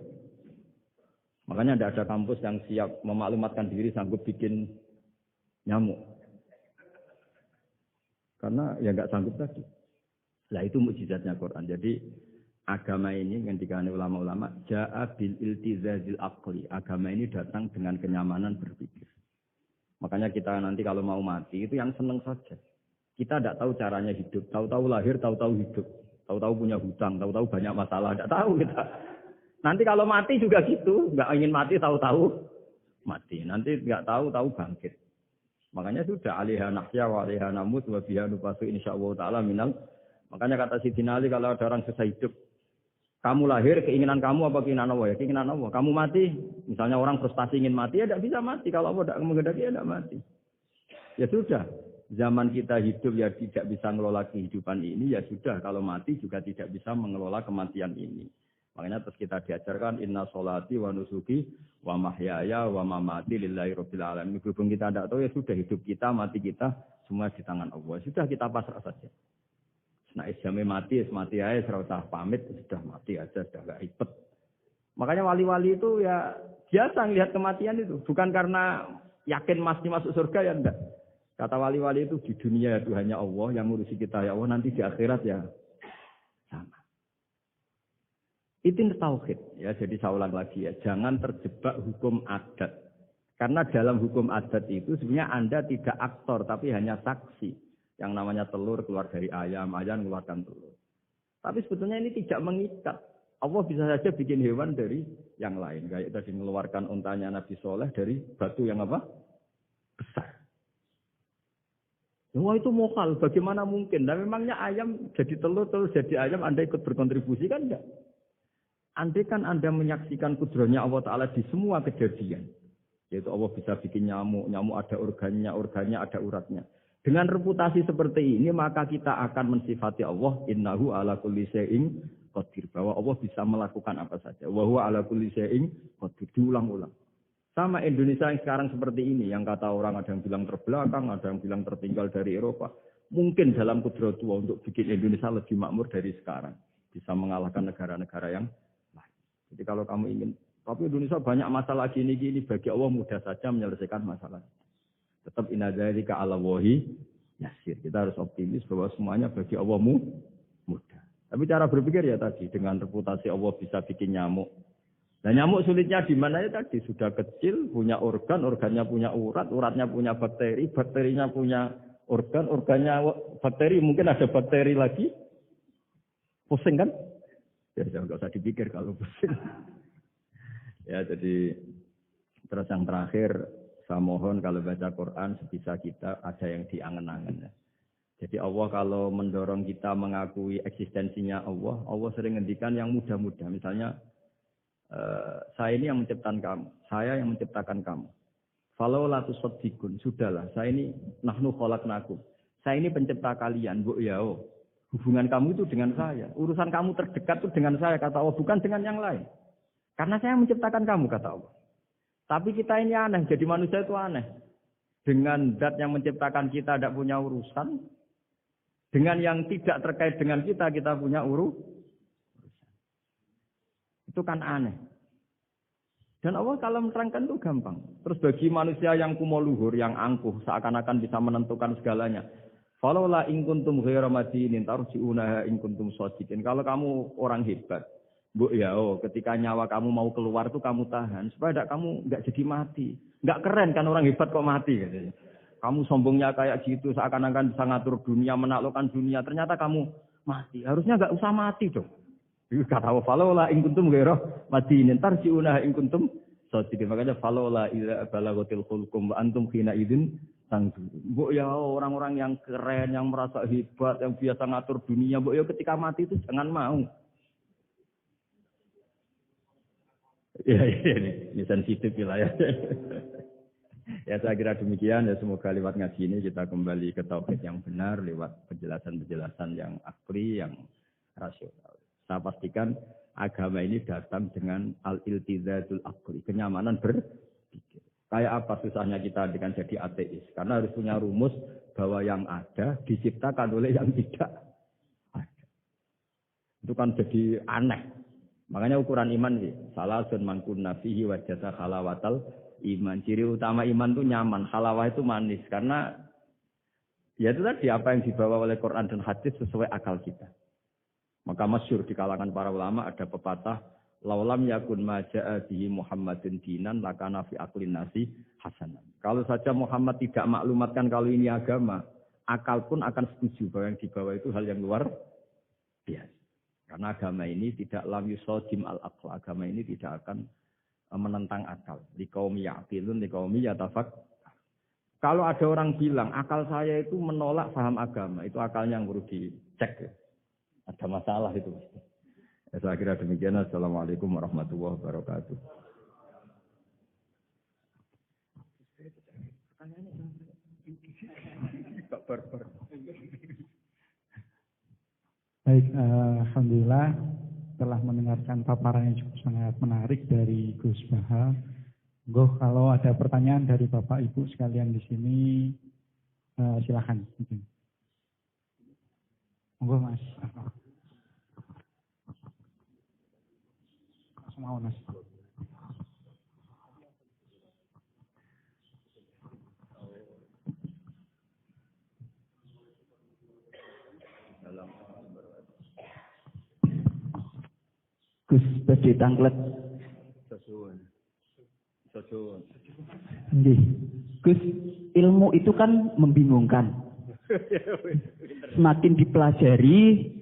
Makanya tidak ada kampus yang siap memaklumatkan diri sanggup bikin nyamuk. Karena ya enggak sanggup tadi. Nah itu mukjizatnya Quran. Jadi agama ini yang dikatakan ulama-ulama ja'a bil iltizazil aqli. Agama ini datang dengan kenyamanan berpikir. Makanya kita nanti kalau mau mati itu yang seneng saja. Kita tidak tahu caranya hidup. Tahu-tahu lahir, tahu-tahu hidup. Tahu-tahu punya hutang, tahu-tahu banyak masalah. Tidak tahu kita. Nanti kalau mati juga gitu. Nggak ingin mati, tahu-tahu mati. Nanti nggak tahu-tahu bangkit. Makanya sudah alaiha nahya wa alaiha namut wa biha nubasu insyaallah ta'ala minal. Makanya kata Sidina Ali kalau ada orang susah hidup. Kamu lahir, keinginan kamu apa keinginan Allah? Ya keinginan Allah. Kamu mati, misalnya orang frustasi ingin mati, ya tidak bisa mati. Kalau Allah tidak menghendaki, ya tidak mati. Ya sudah, zaman kita hidup ya tidak bisa mengelola kehidupan ini, ya sudah. Kalau mati juga tidak bisa mengelola kematian ini. Makanya terus kita diajarkan, inna sholati wa nusuki wa mahyaya wa mamati lillahi rabbil alamin. Berhubung kita tidak tahu, ya sudah hidup kita, mati kita, semua di tangan Allah. Sudah kita pasrah saja. Nah, jamnya mati aja, serasa pamit, sudah mati aja, sudah gak ribet. Makanya wali-wali itu ya biasa ngelihat kematian itu. Bukan karena yakin pasti masuk surga ya enggak. Kata wali-wali itu di dunia itu hanya Allah yang ngurusi kita ya Allah, nanti di akhirat ya sama. Itu tauhid ya. Jadi saya ulang lagi ya, jangan terjebak hukum adat. Karena dalam hukum adat itu sebenarnya Anda tidak aktor tapi hanya saksi. Yang namanya telur keluar dari ayam mengeluarkan telur. Tapi sebetulnya ini tidak mengikat. Allah bisa saja bikin hewan dari yang lain. Kayak tadi mengeluarkan untanya Nabi Soleh dari batu yang apa? Besar. Wah itu mukhal, bagaimana mungkin? Nah memangnya ayam jadi telur jadi ayam, Anda ikut berkontribusi kan enggak? Andai kan Anda menyaksikan kudratnya Allah Ta'ala di semua kejadian. Yaitu Allah bisa bikin nyamuk ada organnya ada uratnya. Dengan reputasi seperti ini maka kita akan mensifati Allah innahu ala kulli syai'in qadir, bahwa Allah bisa melakukan apa saja. Wa huwa ala kulli syai'in qadir, diulang-ulang. Sama Indonesia yang sekarang seperti ini, yang kata orang ada yang bilang terbelakang, ada yang bilang tertinggal dari Eropa. Mungkin dalam kudrat Tuhan untuk bikin Indonesia lebih makmur dari sekarang. Bisa mengalahkan negara-negara yang lain. Jadi kalau kamu ingin, tapi Indonesia banyak masalah gini-gini, bagi Allah mudah saja menyelesaikan masalah. Tetap inna dzalika 'ala Allahi yasir. Kita harus optimis bahwa semuanya bagi Allah mudah. Tapi cara berpikir ya tadi, dengan reputasi Allah bisa bikin nyamuk. Nah nyamuk sulitnya di mana ya tadi, sudah kecil, punya organ, organnya punya urat, uratnya punya bakteri, bakterinya punya organ, organnya bakteri, mungkin ada bakteri lagi. Pusing kan? Ya jangan usah dipikir kalau pusing. Ya jadi terus yang terakhir, saya mohon kalau baca Quran sebisa kita ada yang diangen-angen. Jadi Allah kalau mendorong kita mengakui eksistensinya Allah, Allah sering ngendikan yang mudah-mudah. Misalnya, saya ini yang menciptakan kamu, saya yang menciptakan kamu. Falau la tusaddiqun, sudahlah, saya ini nahnu khalaqnakum. Saya ini pencipta kalian, Bu ya. Hubungan kamu itu dengan saya. Urusan kamu terdekat itu dengan saya, kata Allah, bukan dengan yang lain. Karena saya menciptakan kamu, kata Allah. Tapi kita ini aneh, jadi manusia itu aneh. Dengan zat yang menciptakan kita tidak punya urusan. Dengan yang tidak terkait dengan kita punya urusan. Itu kan aneh. Dan Allah kalau menerangkan itu gampang. Terus bagi manusia yang kumoluhur, yang angkuh, seakan-akan bisa menentukan segalanya. Falaula in kuntum ghairu madinin tarji'unaha in kuntum shadiqin. Kalau kamu orang hebat, Bu ya, ketika nyawa kamu mau keluar tuh kamu tahan supaya kamu nggak jadi mati. Nggak keren kan orang hebat kok mati katanya. Kamu sombongnya kayak gitu seakan-akan bisa ngatur dunia, menaklukkan dunia. Ternyata kamu mati. Harusnya nggak usah mati dong. Kata Allah, falaula in kuntum ghairu madinin tarji'unaha in kuntum shadiqin. Makanya falaula idza balaghatil hulqum wa antum hina idzin tangdur. Bu ya, orang-orang yang keren, yang merasa hebat, yang biasa ngatur dunia, Bu ya ketika mati itu jangan mau. Ya, ini sensitif wilayah. Ya saya kira demikian ya, semoga lewat ngaji ini kita kembali ke tauhid yang benar lewat penjelasan-penjelasan yang akli, yang rasional. Saya pastikan agama ini datang dengan al-iltizatul akli, kenyamanan berpikir. Kayak apa susahnya kita dengan jadi ateis? Karena harus punya rumus bahwa yang ada diciptakan oleh yang tidak ada. Itu kan jadi aneh. Makanya ukuran iman sih, salasun man kunna fihi wajasa halawatal iman. Ciri utama iman itu nyaman, halawah itu manis. Karena ya itu tadi apa yang dibawa oleh Quran dan hadis sesuai akal kita. Maka masyhur di kalangan para ulama ada pepatah, laulam yakun maja'a bihi Muhammadun dinan lakana fi aqlin nasi hasanan. Kalau saja Muhammad tidak maklumatkan kalau ini agama, akal pun akan setuju bahwa yang dibawa itu hal yang luar biasa. Karena agama ini tidak lam yusodim al-aql. Agama ini tidak akan menentang akal. Liqaumi ya'qilun, liqaumi yatafak. Kalau ada orang bilang, akal saya itu menolak paham agama. Itu akalnya yang perlu dicek. Ada masalah itu. Ya, saya kira demikian. Assalamualaikum warahmatullahi wabarakatuh. Baik, alhamdulillah telah mendengarkan paparan yang cukup sangat menarik dari Gus Baha. Kalau ada pertanyaan dari Bapak Ibu sekalian di sini, silakan. Monggo Mas. Mau Mas. Gus badhe tanglet. Nggih. Gus, ilmu itu kan membingungkan. Semakin dipelajari,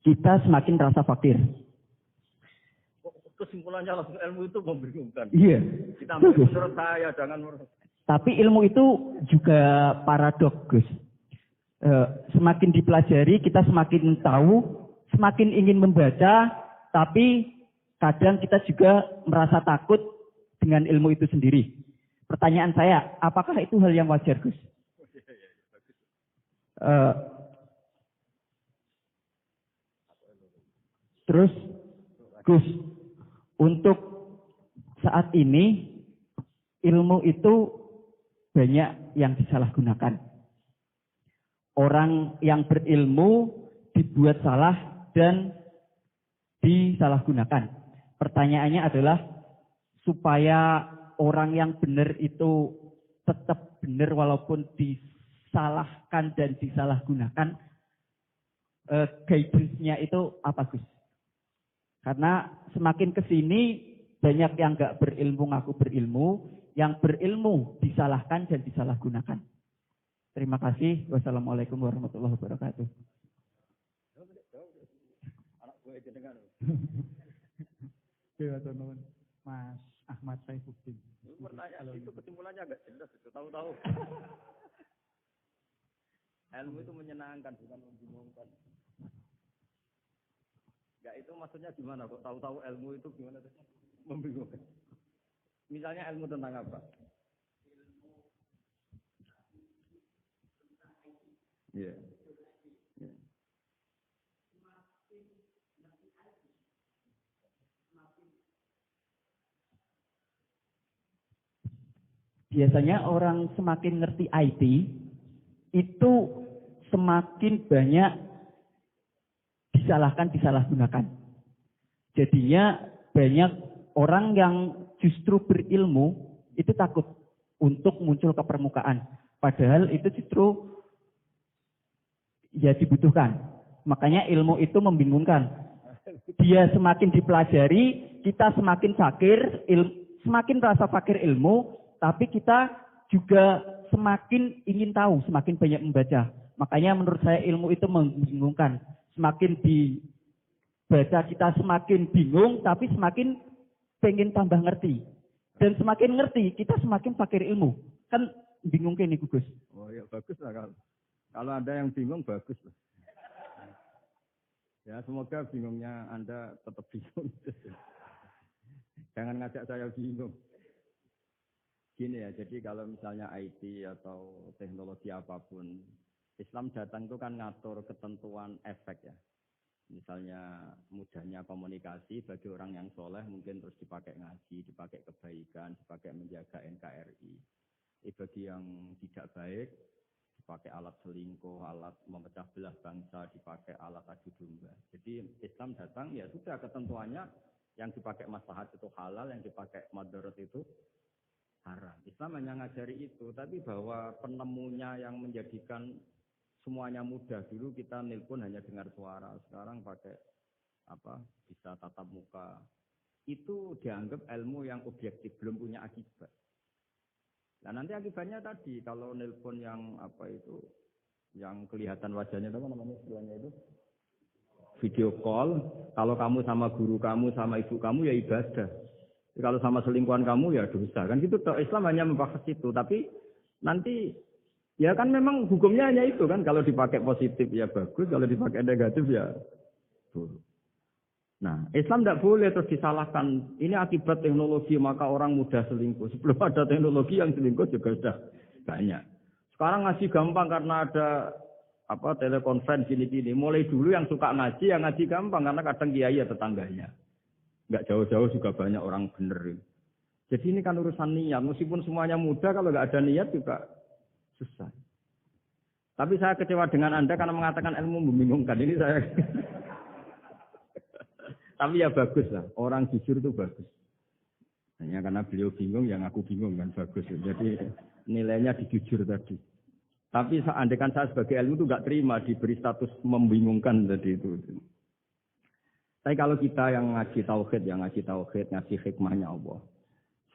kita semakin rasa fakir. Kesimpulannya langsung ilmu itu membingungkan. Iya. Kita menurut saya jangan menurut. Tapi ilmu itu juga paradoks, Gus. Semakin dipelajari, kita semakin tahu, semakin ingin membaca, tapi kadang kita juga merasa takut dengan ilmu itu sendiri. Pertanyaan saya, apakah itu hal yang wajar, Gus? Eh, terus Gus, untuk saat ini ilmu itu banyak yang disalahgunakan. Orang yang berilmu dibuat salah dan disalahgunakan. Pertanyaannya adalah supaya orang yang benar itu tetap benar walaupun disalahkan dan disalahgunakan, guidance-nya itu apa Gus? Karena semakin kesini banyak yang nggak berilmu ngaku berilmu, yang berilmu disalahkan dan disalahgunakan. Terima kasih. Wassalamualaikum warahmatullahi wabarakatuh. Mas Ahmad Saifuddin. Pertanyaan itu kesimpulannya agak jelas, itu tahu-tahu. Ilmu itu menyenangkan, bukan membingungkan. Enggak, itu maksudnya gimana kok tahu-tahu ilmu itu gimana tuh? Membingungkan. Misalnya ilmu tentang apa? Iya. Yeah. Biasanya orang semakin ngerti IT, itu semakin banyak disalahgunakan. Jadinya banyak orang yang justru berilmu itu takut untuk muncul ke permukaan. Padahal itu justru ya dibutuhkan. Makanya ilmu itu membingungkan. Dia semakin dipelajari, kita semakin semakin rasa fakir ilmu, tapi kita juga semakin ingin tahu, semakin banyak membaca. Makanya menurut saya ilmu itu membingungkan. Semakin dibaca kita semakin bingung, tapi semakin pengen tambah ngerti. Dan semakin ngerti, kita semakin fakir ilmu. Kan bingung kayak nih Gus. Oh ya bagus lah kalau ada yang bingung bagus lah. Ya semoga bingungnya Anda tetap bingung. Jangan ngajak saya bingung. Gini ya, jadi kalau misalnya IT atau teknologi apapun, Islam datang itu kan ngatur ketentuan efek ya. Misalnya mudahnya komunikasi bagi orang yang soleh mungkin terus dipakai ngaji, dipakai kebaikan, dipakai menjaga NKRI. Bagi yang tidak baik, dipakai alat selingkuh, alat memecah belah bangsa, dipakai alat adu domba. Jadi Islam datang ya sudah ketentuannya yang dipakai maslahat itu halal, yang dipakai madarat itu haram. Islam hanya ngajari itu, tapi bahwa penemunya yang menjadikan semuanya mudah. Dulu kita nelpon hanya dengar suara, sekarang pakai bisa tatap muka. Itu dianggap ilmu yang objektif, belum punya akibat. Nah nanti akibatnya tadi kalau nelpon yang yang kelihatan wajahnya itu apa namanya istilahnya itu video call. Kalau kamu sama guru kamu sama ibu kamu ya ibadah. Kalau sama selingkuhan kamu ya dosa. Kan gitu toh, Islam hanya membahas itu. Tapi nanti ya kan memang hukumnya hanya itu kan. Kalau dipakai positif ya bagus, kalau dipakai negatif ya buruk. Nah, Islam tidak boleh terus disalahkan. Ini akibat teknologi maka orang mudah selingkuh. Sebelum ada teknologi yang selingkuh juga sudah banyak. Sekarang ngaji gampang karena ada telekonferensi gini-gini. Mulai dulu yang suka ngaji, yang ngaji gampang karena kadang kiai ya tetangganya. Nggak jauh-jauh juga banyak orang bener. Jadi ini kan urusan niat. Meskipun semuanya mudah, kalau nggak ada niat juga susah. Tapi saya kecewa dengan Anda karena mengatakan ilmu membingungkan. Ini saya... Tapi ya bagus lah. Orang jujur itu bagus. Hanya karena beliau bingung, yang aku bingung kan bagus. Jadi nilainya di jujur tadi. Tapi andaikan saya sebagai ilmu itu nggak terima diberi status membingungkan tadi itu. Tapi kalau kita yang ngaji tauhid, ngaji hikmahnya Allah.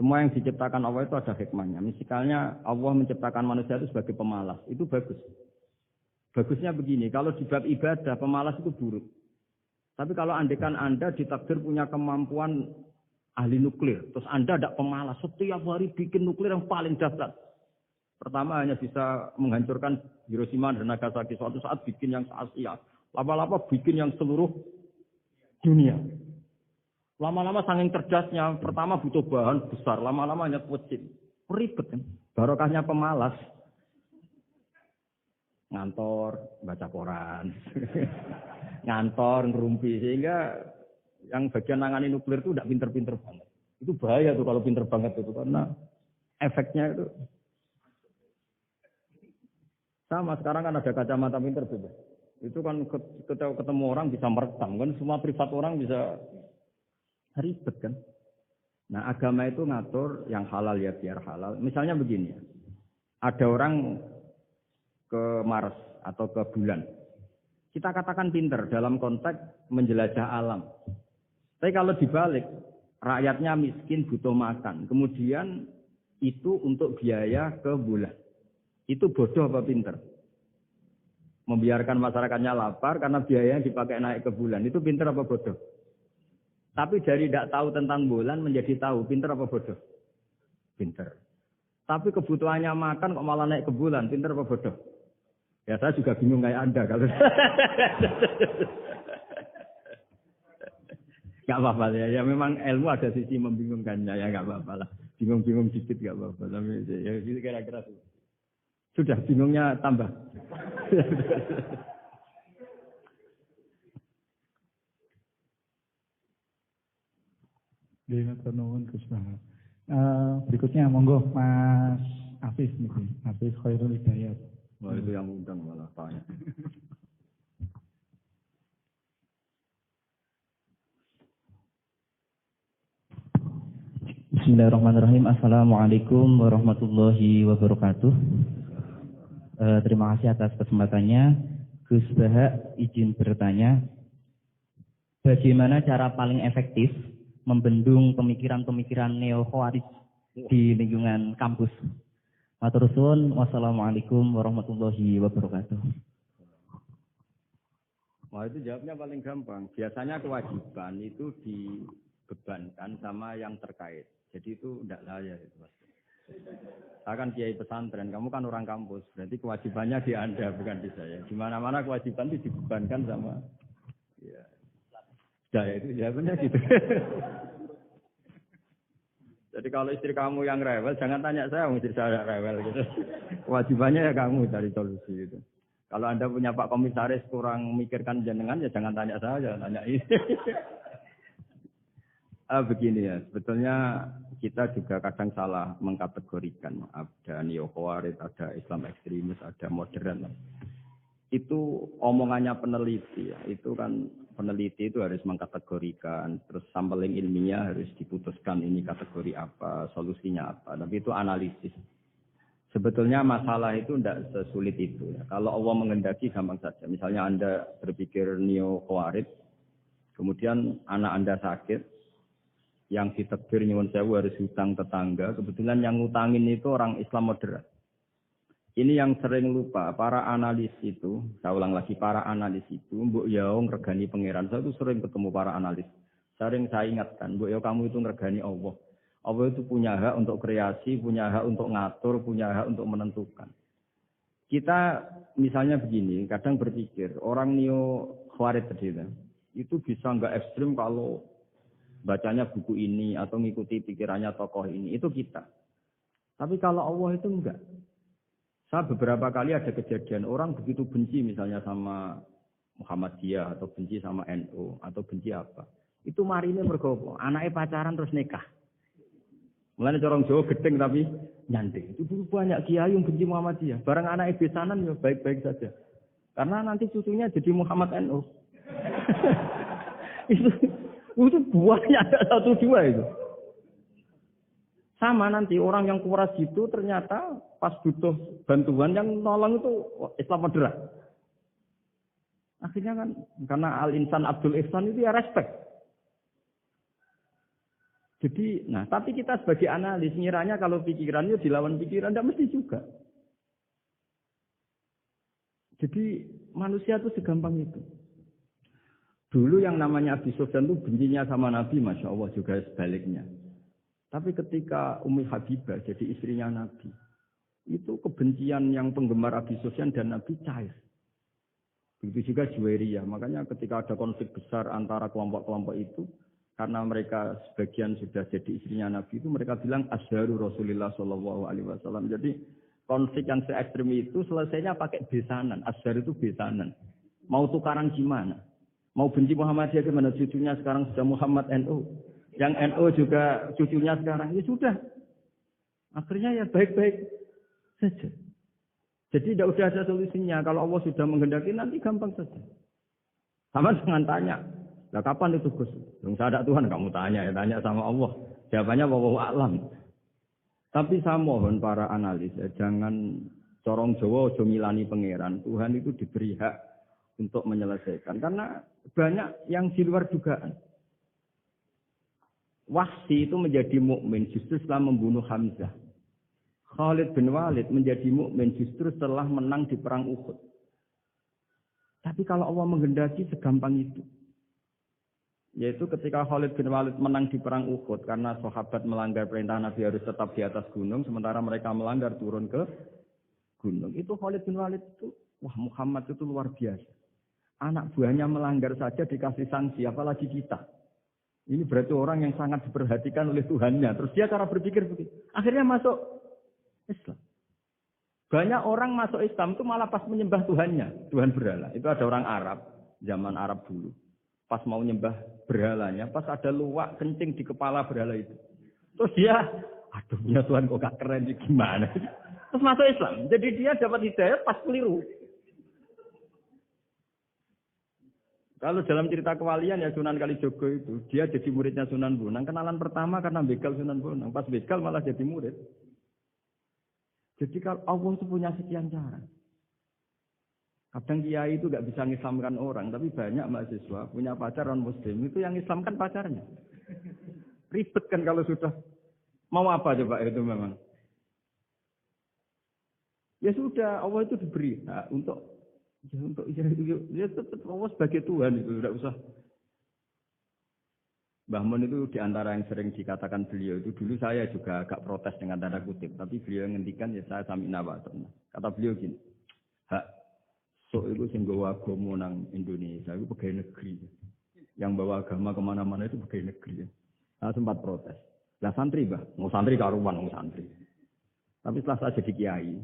Semua yang diciptakan Allah itu ada hikmahnya. Misalnya Allah menciptakan manusia itu sebagai pemalas. Itu bagus. Bagusnya begini, kalau di bab ibadah, pemalas itu buruk. Tapi kalau andaikan Anda ditakdir punya kemampuan ahli nuklir, terus Anda tidak pemalas, setiap hari bikin nuklir yang paling dahsyat. Pertama hanya bisa menghancurkan Hiroshima dan Nagasaki, suatu saat bikin yang se-Asia. Lama-lama bikin yang seluruh dunia. Lama-lama saking cerdasnya, pertama butuh bahan besar, lama-lama hanya kecil. Ribet kan? Barokahnya pemalas. ngantor, baca koran, ngantor, ngerumpi, sehingga yang bagian nangani nuklir itu tidak pinter-pinter banget. Itu bahaya tuh kalau pinter banget itu, karena efeknya itu sama. Sekarang kan ada kacamata pinter tuh. Itu kan ketemu orang bisa merekam, kan semua privat orang bisa ribet kan. Nah agama itu ngatur yang halal ya biar halal. Misalnya begini, ada orang ke Mars atau ke bulan. Kita katakan pinter dalam konteks menjelajah alam. Tapi kalau dibalik, rakyatnya miskin butuh makan. Kemudian itu untuk biaya ke bulan. Itu bodoh apa pinter? Membiarkan masyarakatnya lapar karena biayanya dipakai naik ke bulan. Itu pinter apa bodoh? Tapi dari tidak tahu tentang bulan menjadi tahu. Pinter apa bodoh? Pinter. Tapi kebutuhannya makan kok malah naik ke bulan. Pinter apa bodoh? Ya saya juga bingung kayak Anda kalau nggak apa-apa ya memang ilmu ada sisi membingungkannya ya nggak apa-apa lah. Bingung-bingung dikit nggak apa-apa. Tapi ya kira-kira sudah bingungnya tambah. Berikutnya monggo Mas Afif nih, Afif Khairul Hidayat. Wah itu yang undang malah tanya. Bismillahirrahmanirrahim. Assalamualaikum warahmatullahi wabarakatuh. Terima kasih atas kesempatannya. Gus Baha izin bertanya, bagaimana cara paling efektif membendung pemikiran-pemikiran neo-khawarij di lingkungan kampus? Matur suwun. Wassalamualaikum warahmatullahi wabarakatuh. Wah itu jawabnya paling gampang. Biasanya kewajiban itu dibebankan sama yang terkait. Jadi itu tidak layak itu Mas. Saya kan kiai pesantren, kamu kan orang kampus. Berarti kewajibannya di Anda bukan di saya. Di mana-mana kewajiban itu dibebankan sama ya. Saya itu jawabannya gitu. Jadi kalau istri kamu yang rewel, jangan tanya saya, istri saya rewel gitu. Kewajibannya ya kamu cari solusi gitu. Kalau Anda punya Pak Komisaris kurang memikirkan jenengan, ya jangan tanya saya, tanya ini. Begini ya, sebetulnya kita juga kadang salah mengkategorikan. Ada neo-khawarij, ada Islam ekstremis, ada modern. Itu omongannya peneliti ya. Itu kan peneliti itu harus mengkategorikan, terus sampling ilmiah harus diputuskan ini kategori apa, solusinya apa. Tapi itu analisis. Sebetulnya masalah itu tidak sesulit itu. Ya. Kalau Allah menghendaki gampang saja. Misalnya Anda berpikir neo-khawarij, kemudian anak Anda sakit, yang ditekbir nyuwun sewu harus hutang tetangga, kebetulan yang ngutangin itu orang Islam moderat. Ini yang sering lupa, para analis itu, saya ulang lagi, para analis itu, mbok yaong regani pangeran. Saya itu sering ketemu para analis. Sering saya ingatkan, mbok yaong kamu itu regani Allah. Allah itu punya hak untuk kreasi, punya hak untuk ngatur, punya hak untuk menentukan. Kita misalnya begini, kadang berpikir, orang neo khawarij tadi itu bisa nggak ekstrim kalau bacanya buku ini atau ngikuti pikirannya tokoh ini, itu kita. Tapi kalau Allah itu enggak. Saya beberapa kali ada kejadian orang begitu benci misalnya sama Muhammadiyah atau benci sama NU atau benci apa. Itu marine mergo anaknya pacaran terus nikah. Mulane corong Jawa gedeng tapi nyanding. Itu dulu banyak kiai yang benci Muhammadiyah. Barang anaknya besanan ya baik-baik saja. Karena nanti cucunya jadi Muhammad NU. Itu buahnya ada 1-2 itu. Sama nanti orang yang kuras gitu ternyata pas butuh bantuan yang nolong itu Islam moderat. Akhirnya kan karena Al-Insan Abdul Ihsan itu ya respect. Jadi, nah tapi kita sebagai analis ngiranya kalau pikirannya dilawan pikiran, tidak mesti juga. Jadi manusia itu segampang itu. Dulu yang namanya Abi Sufyan itu bencinya sama Nabi, Masya Allah juga sebaliknya. Tapi ketika Ummi Habibah jadi istrinya Nabi, itu kebencian yang penggemar Abi Sufyan dan Nabi cair. Begitu juga Juwairiyah. Makanya ketika ada konflik besar antara kelompok-kelompok itu, karena mereka sebagian sudah jadi istrinya Nabi itu, mereka bilang Asharu Rasulullah SAW. Jadi konflik yang se ekstrim itu selesainya pakai besanan. Asyar itu besanan. Mau tukaran gimana? Mau benci Muhammadiyah gimana? Cucunya sekarang sudah Muhammad NU. Yang NU juga cucunya sekarang. Ya sudah. Akhirnya ya baik-baik saja. Jadi tidak usah ada solusinya. Kalau Allah sudah menghendaki nanti gampang saja. Sama jangan tanya. Lah kapan itu Gus? Belum ada Tuhan kamu tanya ya. Tanya sama Allah. Jawabannya wallahu a'lam. Tapi saya mohon para analis, jangan corong Jawa aja milani pangeran. Tuhan itu diberi hak untuk menyelesaikan. Karena banyak yang di luar dugaan. Wahsy itu menjadi mukmin justru setelah membunuh Hamzah. Khalid bin Walid menjadi mukmin justru setelah menang di perang Uhud. Tapi kalau Allah menghendaki segampang itu. Yaitu ketika Khalid bin Walid menang di perang Uhud karena sahabat melanggar perintah Nabi harus tetap di atas gunung sementara mereka melanggar turun ke gunung. Itu Khalid bin Walid itu, wah Muhammad itu luar biasa. Anak buahnya melanggar saja dikasih sanksi, apalagi kita. Ini berarti orang yang sangat diperhatikan oleh Tuhannya. Terus dia cara berpikir begitu. Akhirnya masuk Islam. Banyak orang masuk Islam itu malah pas menyembah Tuhannya, Tuhan berhala. Itu ada orang Arab, zaman Arab dulu. Pas mau nyembah berhalanya, pas ada luwak kencing di kepala berhala itu. Terus dia, aduh punya Tuhan kok gak keren, gimana? Terus masuk Islam. Jadi dia dapat hidayah pas keliru. Kalau dalam cerita kewalian ya Sunan Kalijogo itu, dia jadi muridnya Sunan Bonang. Kenalan pertama karena begal Sunan Bonang. Pas begal malah jadi murid. Jadi kalau Allah itu punya sekian cara. Kadang kiai itu gak bisa ngislamkan orang, tapi banyak mahasiswa punya pacar non muslim itu yang islamkan pacarnya. Ribet kan kalau sudah mau apa coba itu memang. Ya sudah, Allah itu diberi hak untuk tetap Allah sebagai Tuhan itu tidak usah. Mbah Mun itu diantara yang sering dikatakan beliau itu dulu saya juga agak protes dengan tanda kutip, tapi beliau ngendikan ya saya sami'na wa ata'na. Kata beliau gini, hak so itu sing bawa agama nang Indonesia itu pegawai negeri. Yang bawa agama kemana-mana itu pegawai negeri. Saya sempat protes. Lah santri bah, mau santri karuan mau santri. Tapi setelah saya jadi kiai,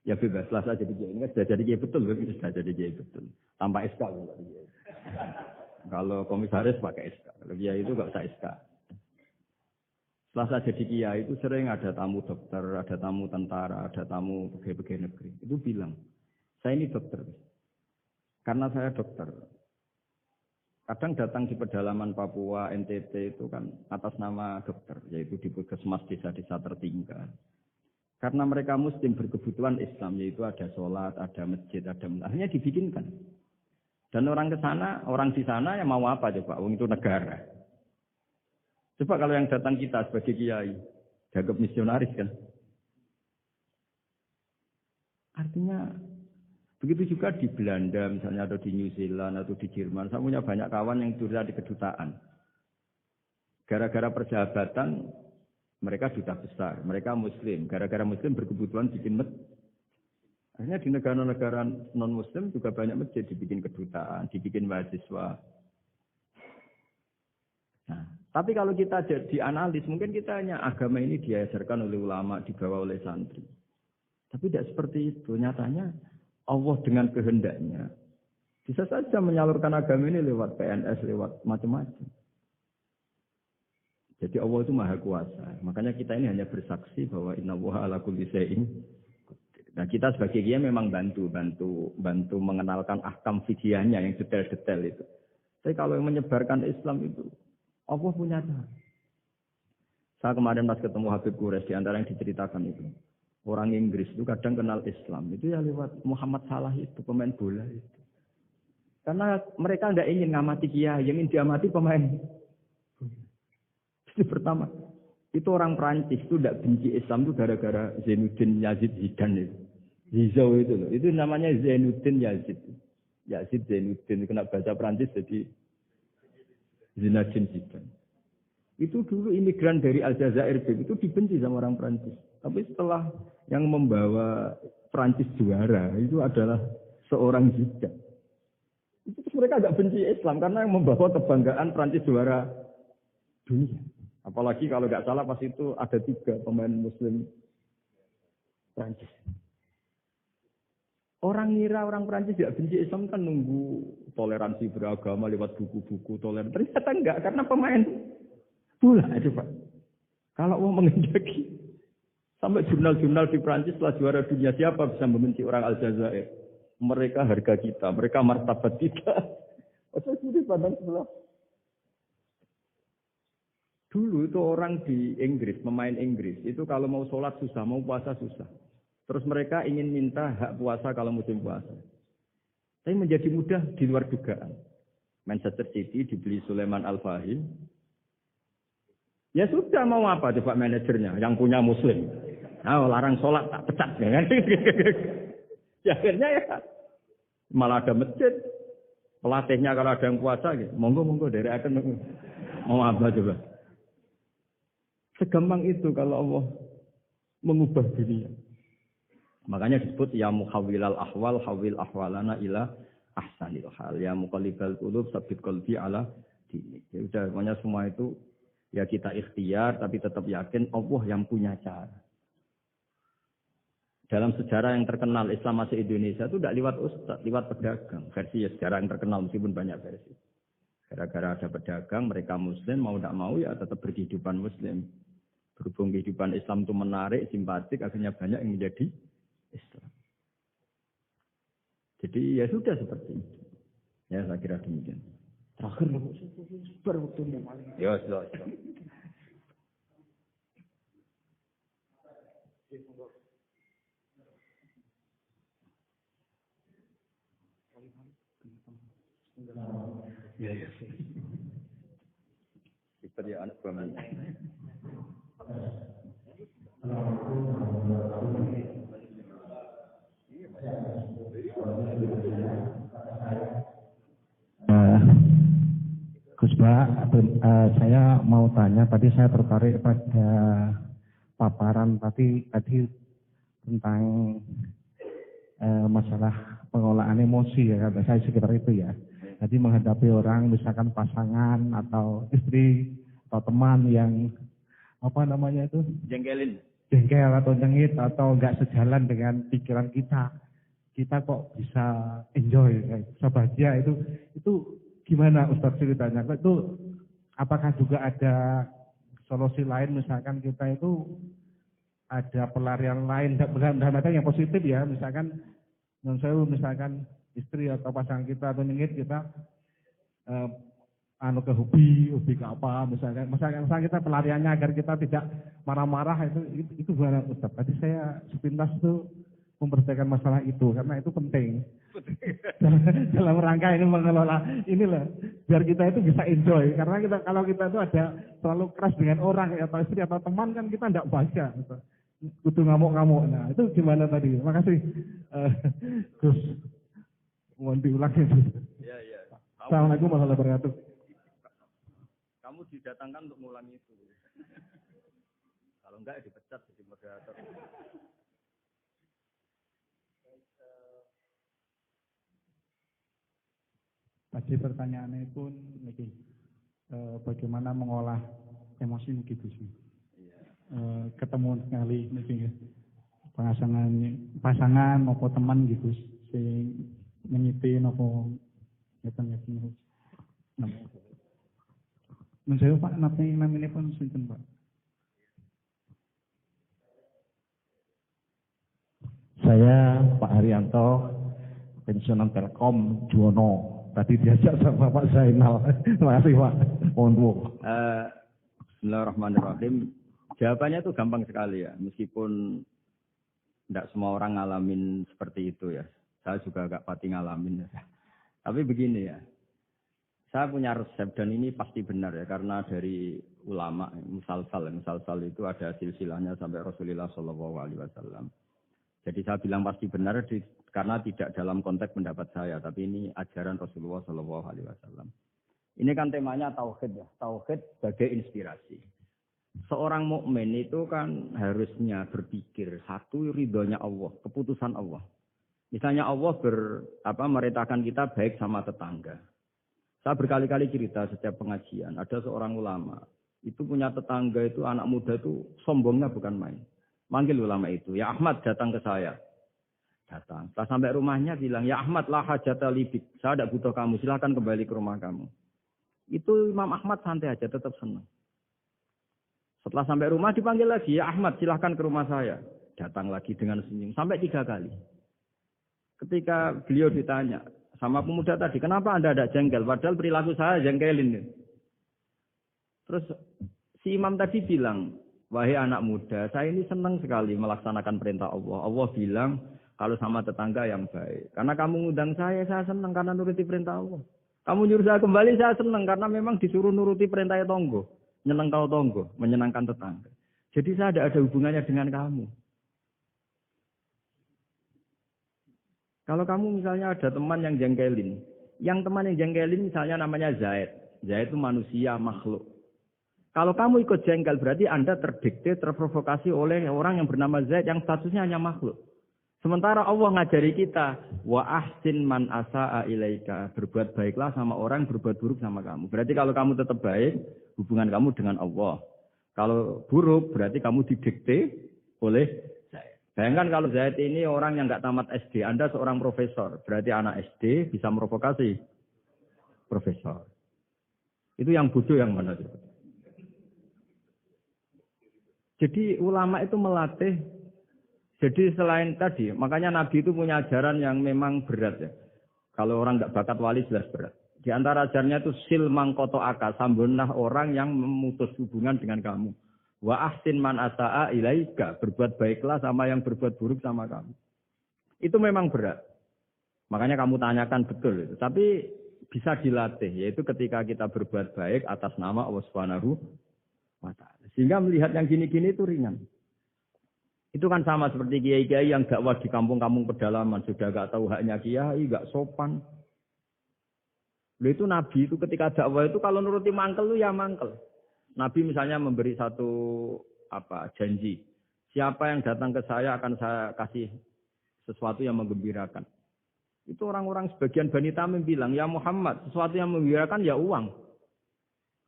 ya bebas. Setelah saya jadi kiai, ini kan sudah jadi kiai betul, sudah jadi kiai betul. Tanpa SK kalau komisaris pakai SK, kalau kiai itu nggak usah SK. Setelah saya jadi kiai itu sering ada tamu dokter, ada tamu tentara, ada tamu pegawai-pegawai negeri. Itu bilang, saya ini dokter. Karena saya dokter. Kadang datang di pedalaman Papua, NTT itu kan atas nama dokter. Yaitu di puskesmas desa-desa tertinggal. Karena mereka muslim berkebutuhan Islam. Yaitu ada sholat, ada masjid, ada akhirnya dibikinkan. Dan orang ke sana, orang di sana yang mau apa coba? Itu negara. Coba kalau yang datang kita sebagai kiai. Dianggap misionaris kan. Artinya begitu juga di Belanda misalnya atau di New Zealand atau di Jerman. Saya punya banyak kawan yang kerja di kedutaan. Gara-gara persahabatan mereka duta besar, mereka muslim. Gara-gara muslim berkebutuhan bikin masjid. Akhirnya di negara-negara non-muslim juga banyak masjid dibikin kedutaan, dibikin mahasiswa. Nah, tapi kalau kita jadi analis, mungkin kita hanya agama ini diajarkan oleh ulama, dibawa oleh santri. Tapi tidak seperti itu. Nyatanya Allah dengan kehendaknya bisa saja menyalurkan agama ini lewat PNS, lewat macam-macam. Jadi Allah itu maha kuasa. Makanya kita ini hanya bersaksi bahwa innallaha ala kulli syai'in. Nah kita sebagai kiai memang bantu mengenalkan ahkam fikihnya yang detail-detail itu. Tapi kalau yang menyebarkan Islam itu Allah punya cara. Saya kemarin pas ketemu Habib Quraisy di antara yang diceritakan itu. Orang Inggris itu kadang kenal Islam. Itu ya lewat Muhammad Salah itu, pemain bola itu. Karena mereka tidak ingin ngamati kiai, yang ingin diamati pemain. Itu pertama. Itu orang Prancis itu tidak benci Islam itu gara-gara Zainuddin Yazid Zidane itu. Zizou itu loh. Itu namanya Zainuddin Yazid. Yazid Zainuddin. Kena bahasa Prancis jadi Zainuddin Zidane. Itu dulu imigran dari Aljazair itu dibenci sama orang Prancis. Tapi setelah yang membawa Prancis juara itu adalah seorang Zidane. Itu mereka agak benci Islam karena yang membawa kebanggaan Prancis juara dunia. Apalagi kalau nggak salah pas itu ada 3 pemain Muslim Prancis. Orang ngira orang Prancis tidak benci Islam kan nunggu toleransi beragama lewat buku-buku toleransi. Ternyata enggak, karena pemain bola itu Pak. Kalau mau mengendaki sampai jurnal-jurnal di Prancis setelah juara dunia siapa bisa membenci orang Aljazair? Mereka harga kita, mereka martabat kita. Ojo sini pandang sebelah. Dulu itu orang di Inggris, pemain Inggris, itu kalau mau sholat susah, mau puasa susah. Terus mereka ingin minta hak puasa kalau musim puasa. Tapi menjadi mudah di luar dugaan. Manchester City dibeli Sulaiman Al-Fahim. Ya sudah, mau apa coba manajernya yang punya muslim. Nah, larang sholat tak pecat. Ya akhirnya ya malah ada masjid. Pelatihnya kalau ada yang puasa, gitu. Monggo dari akan mau apa coba. Segampang itu kalau Allah mengubah dunia. Makanya disebut ya muhawwilal ahwal hawil ahwalana ila ahsanil hal. Ya muqallibal qulub sabit qalbi ala dini. Ya udah, pokoknya semua itu ya kita ikhtiar tapi tetap yakin Allah yang punya cara. Dalam sejarah yang terkenal Islam masuk Indonesia itu tidak lewat ustaz, lewat pedagang. Versi ya sejarah yang terkenal meskipun banyak versi. Gara-gara ada pedagang, mereka muslim, mau tidak mau ya tetap berkehidupan muslim. Berhubung kehidupan Islam itu menarik, simpatik, akhirnya banyak yang menjadi Islam. Jadi ya sudah seperti itu. Ya saya kira demikian. Terakhir waktunya paling. Ya sudah. Ya. Seperti anak buah. Gus saya mau tanya, tadi saya tertarik pada paparan tadi tentang masalah pengolahan emosi ya, kata saya sekitar itu ya. Jadi menghadapi orang, misalkan pasangan atau istri atau teman yang apa namanya itu jengkel atau nyengit atau enggak sejalan dengan pikiran kita kok bisa enjoy, bisa bahagia, itu gimana Ustaz ceritanya? Itu apakah juga ada solusi lain, misalkan kita itu ada pelarian lain dalam arti yang positif ya, misalkan misalkan istri atau pasangan kita atau nyengit kita ke hobi ke apa, misalkan kita pelariannya agar kita tidak marah-marah, itu gimana Ustaz? Tadi saya sepintas itu memperhatikan masalah itu karena itu penting dalam rangka ini mengelola inilah biar kita itu bisa enjoy, karena kalau kita itu ada terlalu keras dengan orang atau istri atau teman kan kita tidak bahagia, kudu ngamuk-ngamuk. Nah itu gimana tadi? Makasih Gus, mohon diulang itu. Ya. Assalamualaikum warahmatullahi wabarakatuh. Kamu didatangkan untuk mengulangi itu. Kalau enggak dipecat jadi moderator. Tadi pertanyaannya pun bagaimana mengolah emosi niki Gus. Ketemu sekali niki pasangan maupun teman gitu sing nyengiti napa ngeten-ngeten. Menjawab Pak, namanya pun sinten Pak? Saya Pak Haryanto, pensiunan Telkom Juwono. Tadi diajak sama Pak Zainal. Terima kasih Pak. Bismillahirrahmanirrahim. Jawabannya itu gampang sekali ya. Meskipun tidak semua orang ngalamin seperti itu ya. Saya juga agak pati ngalamin ya. Tapi begini ya. Saya punya resep dan ini pasti benar ya. Karena dari ulama, musalsal itu ada silsilahnya sampai Rasulullah SAW. Jadi saya bilang pasti benar karena tidak dalam konteks pendapat saya, tapi ini ajaran Rasulullah SAW. Ini kan temanya tauhid ya, tauhid sebagai inspirasi. Seorang mukmin itu kan harusnya berpikir satu ridhonya Allah, keputusan Allah. Misalnya Allah merintahkan kita baik sama tetangga. Saya berkali-kali cerita setiap pengajian, ada seorang ulama itu punya tetangga itu anak muda itu sombongnya bukan main. Manggil ulama itu, ya Ahmad datang ke saya. Datang. Setelah sampai rumahnya bilang, ya Ahmad la hajata libik. Saya tidak butuh kamu, silakan kembali ke rumah kamu. Itu Imam Ahmad santai aja, tetap senang. Setelah sampai rumah dipanggil lagi, ya Ahmad silahkan ke rumah saya. Datang lagi dengan senyum, sampai 3 kali. Ketika beliau ditanya sama pemuda tadi, kenapa Anda tidak jengkel? Padahal perilaku saya jengkelin. Terus si imam tadi bilang, wahai anak muda, saya ini senang sekali melaksanakan perintah Allah. Allah bilang, kalau sama tetangga yang baik. Karena kamu ngundang saya senang karena nuruti perintah Allah. Kamu nyuruh saya kembali, saya senang karena memang disuruh nuruti perintah tonggo. Nyeneng kau tonggo, menyenangkan tetangga. Jadi saya tidak ada hubungannya dengan kamu. Kalau kamu misalnya ada teman yang jengkelin. Yang teman yang jengkelin misalnya namanya Zaid. Zaid itu manusia, makhluk. Kalau kamu ikut jengkel berarti Anda terdikte, terprovokasi oleh orang yang bernama Zaid yang statusnya hanya makhluk. Sementara Allah ngajari kita, wa ahsin man asa'a ilaika, berbuat baiklah sama orang, berbuat buruk sama kamu. Berarti kalau kamu tetap baik, hubungan kamu dengan Allah. Kalau buruk, berarti kamu didikte oleh Zaid. Bayangkan kalau Zaid ini orang yang nggak tamat SD, Anda seorang profesor, berarti anak SD bisa memprovokasi profesor. Itu yang bodoh yang mana? Jadi ulama itu melatih. Jadi selain tadi, makanya Nabi itu punya ajaran yang memang berat ya. Kalau orang nggak bakat wali jelas berat. Di antara ajarannya itu sil mangkoto aka, sambunlah orang yang memutus hubungan dengan kamu. Wa ahsin man asa'a ilaika, berbuat baiklah sama yang berbuat buruk sama kamu. Itu memang berat. Makanya kamu tanyakan betul itu. Tapi bisa dilatih, yaitu ketika kita berbuat baik atas nama Allah Subhanahu wa Ta'ala. Sehingga melihat yang gini-gini itu ringan. Itu kan sama seperti kiai-kiai yang dakwah di kampung-kampung pedalaman. Sudah gak tahu haknya kiai, gak sopan. Lalu itu Nabi itu ketika dakwah itu kalau nuruti mangkel itu ya mangkel. Nabi misalnya memberi satu janji. Siapa yang datang ke saya akan saya kasih sesuatu yang menggembirakan. Itu orang-orang sebagian Bani Tamim bilang, ya Muhammad, sesuatu yang menggembirakan ya uang.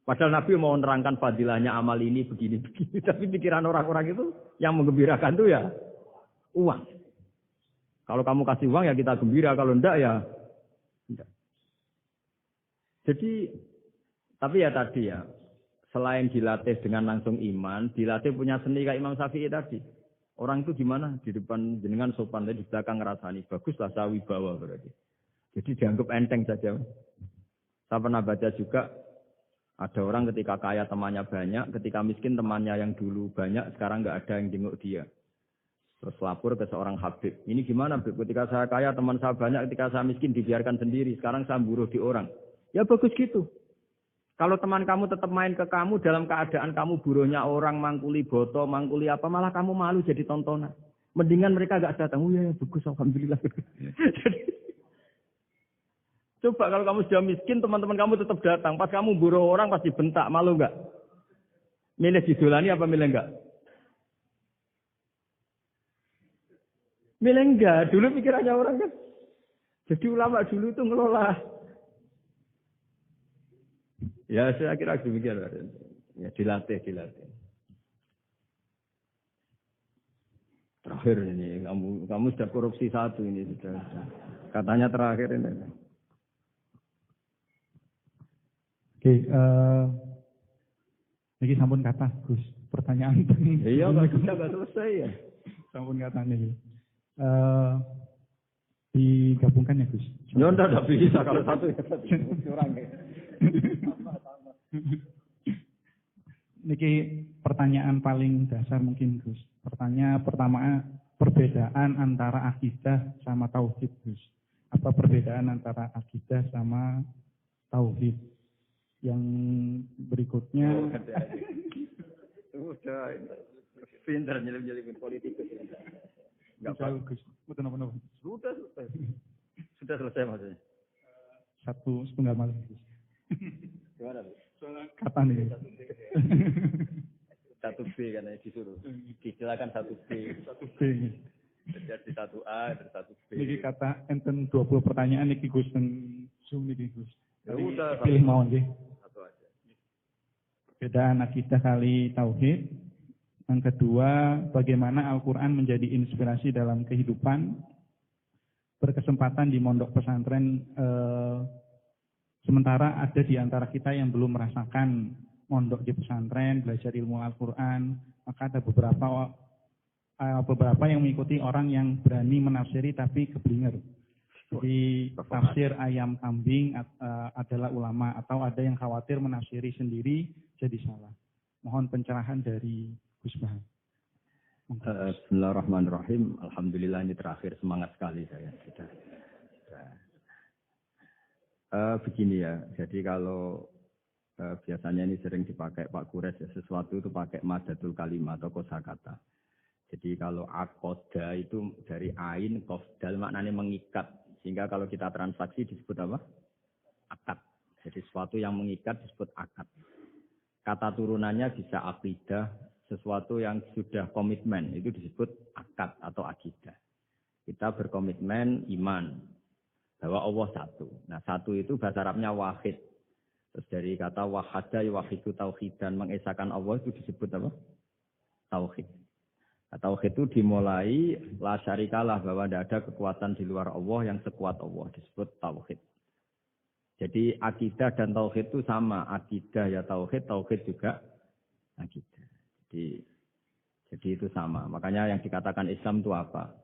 Padahal Nabi mau menerangkan fadilahnya amal ini begini-begini. Tapi pikiran orang-orang itu yang menggembirakan itu ya uang. Kalau kamu kasih uang ya kita gembira. Kalau enggak ya enggak. Jadi, tapi ya tadi ya. Selain dilatih dengan langsung iman, dilatih punya seni kayak Imam Syafi'i tadi. Orang itu gimana? Di depan jenengan sopan, di belakang ngerasani. Baguslah saya wibawa berarti. Jadi dianggap enteng saja. Saya pernah baca juga. Ada orang ketika kaya temannya banyak, ketika miskin temannya yang dulu banyak, sekarang nggak ada yang jenguk dia. Terus lapor ke seorang Habib. Ini gimana Habib? Ketika saya kaya teman saya banyak, ketika saya miskin dibiarkan sendiri. Sekarang saya buruh di orang. Ya bagus gitu. Kalau teman kamu tetap main ke kamu dalam keadaan kamu buruhnya orang, mangkuli boto, mangkuli apa, malah kamu malu jadi tontonan. Mendingan mereka nggak datang. Oh ya bagus, alhamdulillah. Coba kalau kamu sudah miskin, teman-teman kamu tetap datang. Pas kamu buruh orang pasti bentak, malu enggak? Milih didolani apa milih enggak? Milih enggak. Dulu pikirannya orang kan. Jadi ulama dulu itu ngelola. Ya saya kira demikian. Ya dilatih. Terakhir ini, kamu sudah korupsi satu ini sudah. Katanya terakhir ini. Oke, ini sampun kata Gus, pertanyaan. Iya, nggak selesai ya. Sampun kata nih. Digabungkan ya Gus. Ya enggak bisa kalau satu ya curang ya. Niki pertanyaan paling dasar mungkin Gus. Pertanyaan pertama, perbedaan antara akidah sama tauhid Gus. Apa perbedaan antara akidah sama tauhid? Yang berikutnya udah pintar nyelip-nyelipin politikus. Enggak bagus. Betul apa? Sudah selesai maksudnya. 1,5 malam. Gimana, Bu? Kata nih. 1B kan disuruh. Disilakan 1B. 1B. Jadi 1A dan 1B. Niki kata enten 20 pertanyaan niki Gus dan Zoom niki Gus. Ya udah pilih mau nggih. Satu aja. Perbedaan akidah kali tauhid. Yang kedua, bagaimana Al-Quran menjadi inspirasi dalam kehidupan, berkesempatan di mondok pesantren, sementara ada di antara kita yang belum merasakan mondok di pesantren, belajar ilmu Al-Quran, maka ada beberapa yang mengikuti orang yang berani menafsiri tapi keblinger. Jadi tafsir ayam kambing adalah ulama, atau ada yang khawatir menafsiri sendiri jadi salah. Mohon pencerahan dari Gus Bahar. Bismillahirrahmanirrahim. Alhamdulillah ini terakhir semangat sekali saya. Begini ya, jadi kalau biasanya ini sering dipakai Pak Kures ya, sesuatu itu pakai madatul kalimat atau kosakata. Jadi kalau akoda itu dari ain, kofdal maknanya mengikat. Sehingga kalau kita transaksi disebut apa? Akad. Jadi sesuatu yang mengikat disebut akad. Kata turunannya bisa akidah, sesuatu yang sudah komitmen, itu disebut akad atau akidah. Kita berkomitmen iman bahwa Allah satu. Nah, satu itu bahasa Arabnya wahid. Terus dari kata wahada wahidu tauhidan, mengesahkan Allah itu disebut apa? Tauhid. Nah, tauhid itu dimulai la syarikalah, bahwa tidak ada kekuatan di luar Allah yang sekuat Allah, disebut tauhid. Jadi akidah dan tauhid itu sama, akidah ya tauhid, tauhid juga akidah. Jadi itu sama. Makanya yang dikatakan Islam itu apa?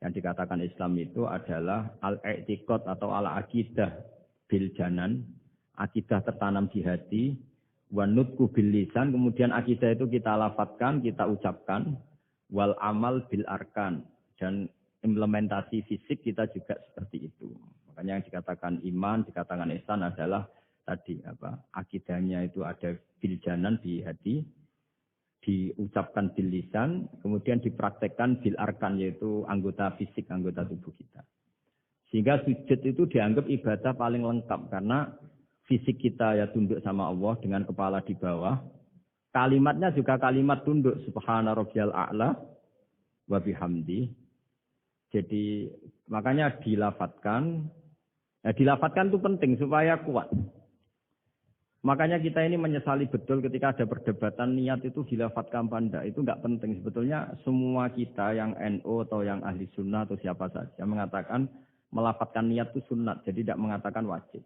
Yang dikatakan Islam itu adalah al-i'tiqad atau al-aqidah bil janan, akidah tertanam di hati, wa nutqu bil lisan, kemudian akidah itu kita lafadzkan, kita ucapkan, wal amal bil arkan, dan implementasi fisik kita juga seperti itu. Makanya yang dikatakan iman, dikatakan ihsan adalah tadi apa? Akidahnya itu ada bil janan di hati, diucapkan bil lisan, kemudian dipraktekkan bil arkan, yaitu anggota fisik, anggota tubuh kita. Sehingga sujud itu dianggap ibadah paling lengkap, karena fisik kita ya tunduk sama Allah dengan kepala di bawah. Kalimatnya juga kalimat tunduk, subhana rabbiyal a'la wa bihamdi. Jadi makanya dilafatkan. Nah, dilafatkan itu penting supaya kuat. Makanya kita ini menyesali betul ketika ada perdebatan niat itu dilafatkan apa enggak. Itu enggak penting. Sebetulnya semua kita yang NU atau yang ahli sunnah atau siapa saja mengatakan melafatkan niat itu sunat. Jadi tidak mengatakan wajib.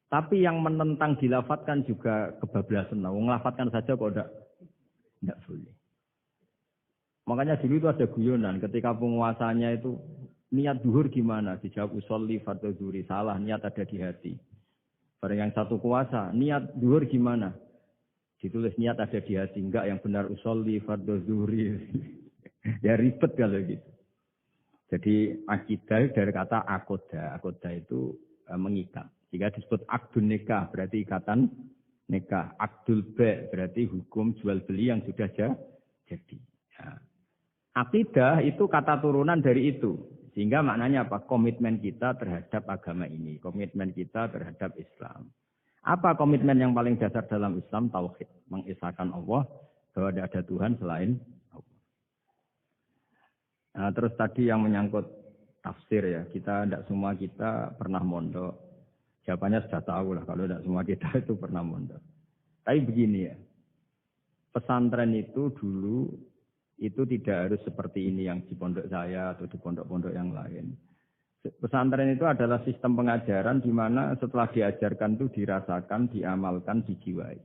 Tapi yang menentang dilafatkan juga kebablasan. Melafatkan saja kok enggak boleh. Makanya dulu itu ada guyonan ketika penguasanya itu niat duhur gimana? Dijawab usolli fardhu zuhri. Salah, niat ada di hati. Barang yang satu kuasa, niat duhur gimana? Ditulis niat ada di hati. Enggak, yang benar usolli fardhu zuhri. Ya ribet kalau gitu. Jadi akidah dari kata akoda. Akoda itu mengikat. Jika disebut akdun nikah berarti ikatan nikah. Akdul ba' berarti hukum jual beli yang sudah jadi. Ya. Akidah itu kata turunan dari itu. Sehingga maknanya apa? Komitmen kita terhadap agama ini. Komitmen kita terhadap Islam. Apa komitmen yang paling dasar dalam Islam? Tauhid. Mengisahkan Allah bahwa tidak ada Tuhan selain Allah. Nah, terus tadi yang menyangkut tafsir ya. Tidak semua kita pernah mondok. Jawabannya sudah tahu lah. Kalau tidak semua kita itu pernah mondok. Tapi begini ya. Pesantren itu dulu itu tidak harus seperti ini yang di pondok saya atau di pondok-pondok yang lain. Pesantren itu adalah sistem pengajaran di mana setelah diajarkan itu dirasakan, diamalkan, dijiwai.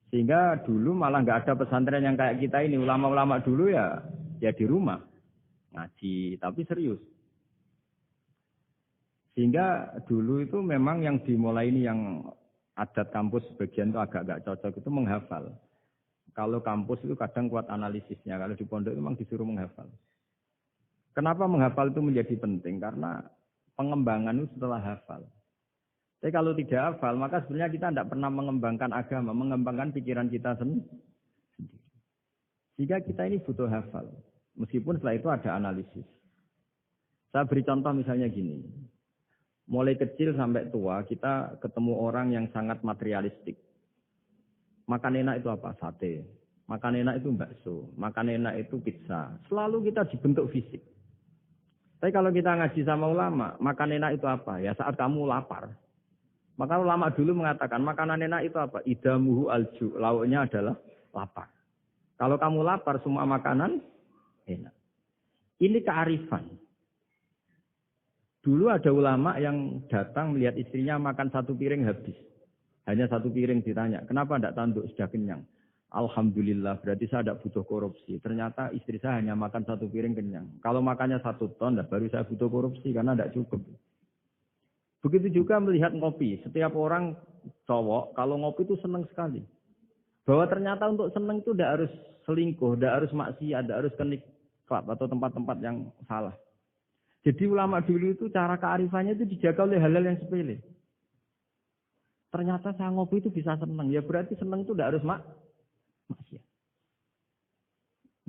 Sehingga dulu malah nggak ada pesantren yang kayak kita ini. Ulama-ulama dulu ya di rumah ngaji, tapi serius. Sehingga dulu itu memang yang dimulai ini yang adat kampus sebagian itu agak nggak cocok itu menghafal. Kalau kampus itu kadang kuat analisisnya, kalau di pondok itu memang disuruh menghafal. Kenapa menghafal itu menjadi penting? Karena pengembangan itu setelah hafal. Tapi kalau tidak hafal, maka sebenarnya kita tidak pernah mengembangkan agama, mengembangkan pikiran kita sendiri. Sehingga kita ini butuh hafal. Meskipun setelah itu ada analisis. Saya beri contoh misalnya gini. Mulai kecil sampai tua, kita ketemu orang yang sangat materialistik. Makan enak itu apa? Sate. Makan enak itu bakso. Makan enak itu pizza. Selalu kita dibentuk fisik. Tapi kalau kita ngaji sama ulama, makan enak itu apa? Ya saat kamu lapar. Maka ulama dulu mengatakan, makanan enak itu apa? Idamuhu alju. Lauknya adalah lapar. Kalau kamu lapar, semua makanan enak. Ini kearifan. Dulu ada ulama yang datang melihat istrinya makan satu piring habis. Hanya satu piring, ditanya, kenapa tidak tanduk, sudah kenyang? Alhamdulillah, berarti saya tidak butuh korupsi. Ternyata istri saya hanya makan satu piring kenyang. Kalau makannya 1 ton, baru saya butuh korupsi karena tidak cukup. Begitu juga melihat ngopi. Setiap orang cowok, kalau ngopi itu senang sekali. Bahwa ternyata untuk senang itu tidak harus selingkuh, tidak harus maksiat, tidak harus ke klub atau tempat-tempat yang salah. Jadi ulama dulu itu cara kearifannya itu dijaga oleh hal-hal yang sepele. Ternyata saya ngopi itu bisa senang. Ya berarti senang itu tidak harus maksiat.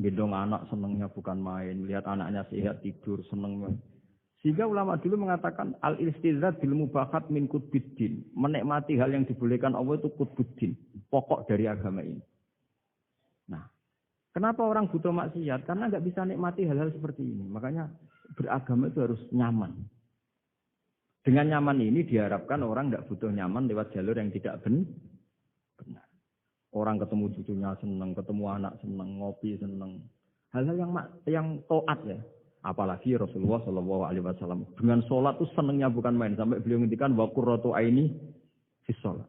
Gendong anak senangnya bukan main. Lihat anaknya sehat tidur senang. Sehingga ulama dulu mengatakan al-istizad bil mubahat min qutbiddin. Menikmati hal yang dibolehkan Allah itu qutbuddin. Pokok dari agama ini. Nah, kenapa orang butuh maksiat? Karena nggak bisa nikmati hal-hal seperti ini. Makanya beragama itu harus nyaman. Dengan nyaman ini diharapkan orang tidak butuh nyaman lewat jalur yang tidak benar. Orang ketemu cucunya senang, ketemu anak senang, ngopi senang. Hal-hal yang taat ya. Apalagi Rasulullah SAW dengan sholat itu senangnya bukan main. Sampai beliau ngendikan wa qurratu aini fis sholat.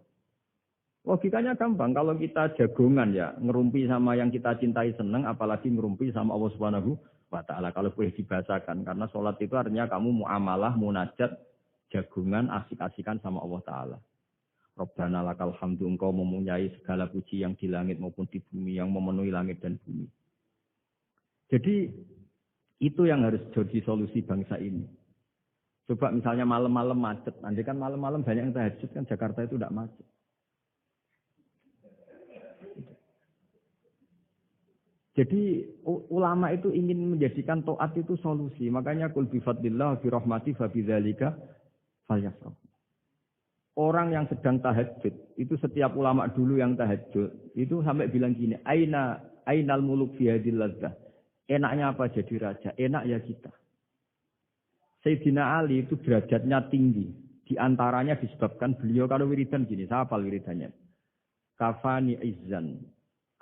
Logikanya gampang. Kalau kita jagongan ya ngerumpi sama yang kita cintai senang, apalagi ngerumpi sama Allah Subhanahu wa Ta'ala. Kalau boleh dibahasakan, karena sholat itu artinya kamu muamalah, munajat, jagungan, asik-asikan sama Allah Ta'ala. Rabbana lakal hamdu, engkau mempunyai segala puji yang di langit maupun di bumi, yang memenuhi langit dan bumi. Jadi, itu yang harus jadi solusi bangsa ini. Coba misalnya malam-malam macet. Nanti kan malam-malam banyak yang tahajud, kan Jakarta itu tidak macet. Jadi ulama itu ingin menjadikan taat itu solusi. Makanya kul bi fadlillah bi rahmati fa bidzalika falyafrah. Orang yang sedang tahajud, itu setiap ulama dulu yang tahajud, itu sampai bilang gini, ainal muluk fi hadhil ladzah. Enaknya apa jadi raja? Enak ya kita. Sayyidina Ali itu derajatnya tinggi. Di antaranya disebabkan beliau kalau wiridan gini, saya hafal wiridannya. Kafani izzan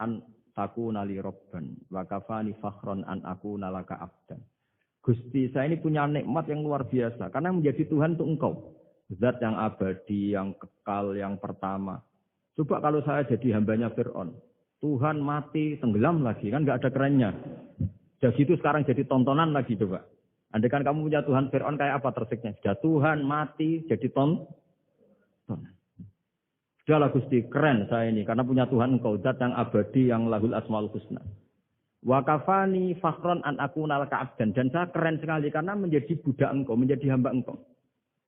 an takuna li robban wa kafani fakhron an aku nalaka abdan. Gusti, saya ini punya nikmat yang luar biasa karena menjadi Tuhan untuk engkau. Zat yang abadi, yang kekal, yang pertama. Coba kalau saya jadi hambanya Fir'aun. Tuhan mati, tenggelam lagi. Kan nggak ada kerennya. Jadi itu sekarang jadi tontonan lagi coba. Andai kan kamu punya Tuhan Fir'aun kayak apa tersiknya? Sudah Tuhan mati, jadi tontonan. Sudahlah Gusti, keren saya ini. Karena punya Tuhan engkau. Zat yang abadi, yang lahul asmaul husna. Wa kafani fakhron an aku nalaka abdan. Dan saya keren sekali karena menjadi budak engkau, menjadi hamba engkau.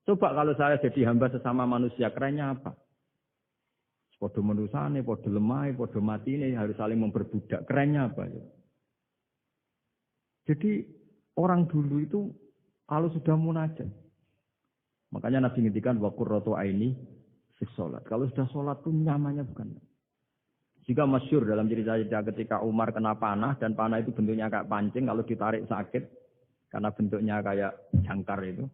Coba kalau saya jadi hamba sesama manusia, kerennya apa? Podo menusane, podo lemah, podo mati ini harus saling memperbudak. Kerennya apa? Ya? Jadi orang dulu itu kalau sudah munajat, makanya Nabi ngintikan wa qurratu aini fi sholat. Kalau sudah sholat tuh nyamannya bukan. Jika masyhur dalam cerita-cerita ketika Umar kena panah dan panah itu bentuknya kayak pancing, kalau ditarik sakit karena bentuknya kayak jangkar itu.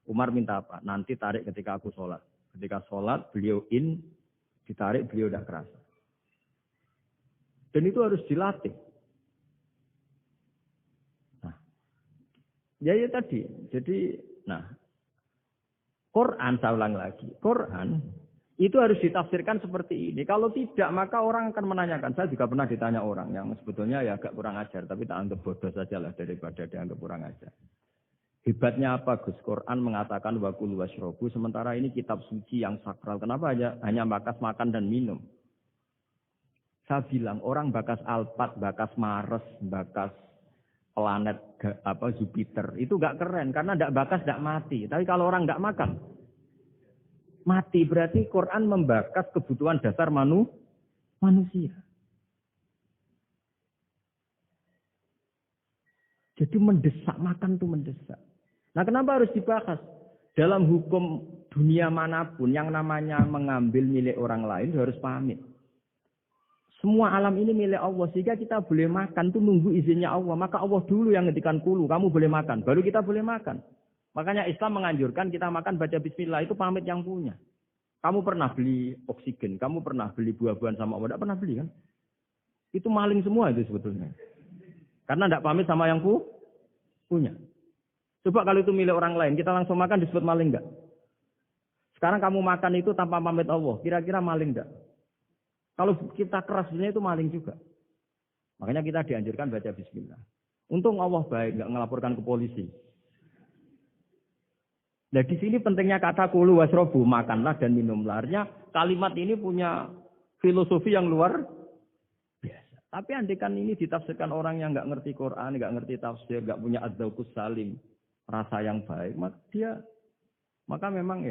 Umar minta apa? Nanti tarik ketika aku sholat. Ketika sholat, beliau ditarik, beliau tidak kerasa. Dan itu harus dilatih. Nah, ya tadi. Jadi, Quran, saya ulang lagi. Quran, itu harus ditafsirkan seperti ini. Kalau tidak, maka orang akan menanyakan. Saya juga pernah ditanya orang yang sebetulnya ya agak kurang ajar. Tapi tak anggap bodoh saja lah daripada dianggap kurang ajar. Hebatnya apa Gus? Quran mengatakan wa kulu washrobu, sementara ini kitab suci yang sakral. Kenapa hanya bakas makan dan minum? Saya bilang orang bakas Alphard, bakas Mars, bakas planet Jupiter itu enggak keren karena enggak bakas enggak mati. Tapi kalau orang enggak makan mati, berarti Quran membakas kebutuhan dasar manusia. Jadi mendesak, makan itu mendesak. Nah, kenapa harus dibahas? Dalam hukum dunia manapun yang namanya mengambil milik orang lain harus pamit. Semua alam ini milik Allah, sehingga kita boleh makan itu nunggu izinnya Allah. Maka Allah dulu yang ngendikan kulu, kamu boleh makan, baru kita boleh makan. Makanya Islam menganjurkan kita makan baca bismillah, itu pamit yang punya. Kamu pernah beli oksigen, kamu pernah beli buah-buahan sama Allah, tidak pernah beli kan? Itu maling semua itu sebetulnya. Karena tidak pamit sama yang punya. Coba kalau itu milik orang lain, kita langsung makan disebut maling enggak? Sekarang kamu makan itu tanpa pamit Allah, kira-kira maling enggak? Kalau kita keras sebenarnya itu maling juga. Makanya kita dianjurkan baca bismillah. Untung Allah baik, enggak ngelaporkan ke polisi. Nah di sini pentingnya kata kulu wasrobu, makanlah dan minumlah. Artinya kalimat ini punya filosofi yang luar biasa. Tapi andikan ini ditafsirkan orang yang enggak ngerti Quran, enggak ngerti tafsir, enggak punya adzauqus salim, rasa yang baik, maka memang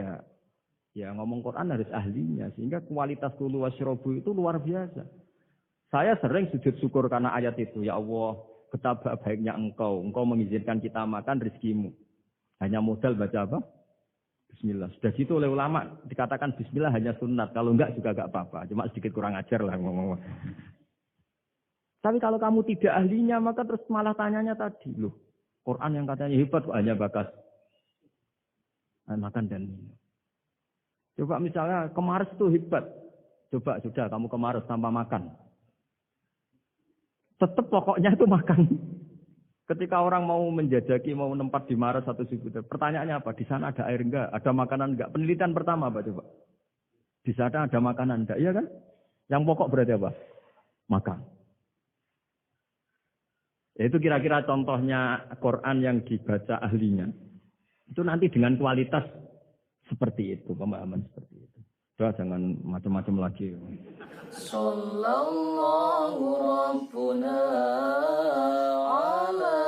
ya ngomong Quran harus ahlinya, sehingga kualitas kulu wasrobu itu luar biasa. Saya sering sujud syukur karena ayat itu, ya Allah, betapa baiknya engkau mengizinkan kita makan rezekimu. Hanya modal baca apa? Bismillah. Sudah gitu oleh ulama dikatakan bismillah hanya sunat, kalau enggak juga enggak apa-apa, cuma sedikit kurang ajar lah ngomong. Tapi kalau kamu tidak ahlinya, maka terus malah tanyanya tadi, loh, Quran yang katanya hebat hanya bakas makan dan minum. Coba misalnya kemarin itu hebat. Coba sudah kamu kemarin tanpa makan. Tetap pokoknya itu makan. Ketika orang mau menjajaki, mau nempat di Maros atau Cibutet, pertanyaannya apa? Di sana ada air enggak? Ada makanan enggak? Penelitian pertama apa coba? Di sana ada makanan enggak? Iya kan? Yang pokok berarti apa? Makan. Itu kira-kira contohnya Quran yang dibaca ahlinya. Itu nanti dengan kualitas seperti itu, pemahaman seperti itu. Sudah jangan macam-macam lagi. Sallallahu rabbuna ala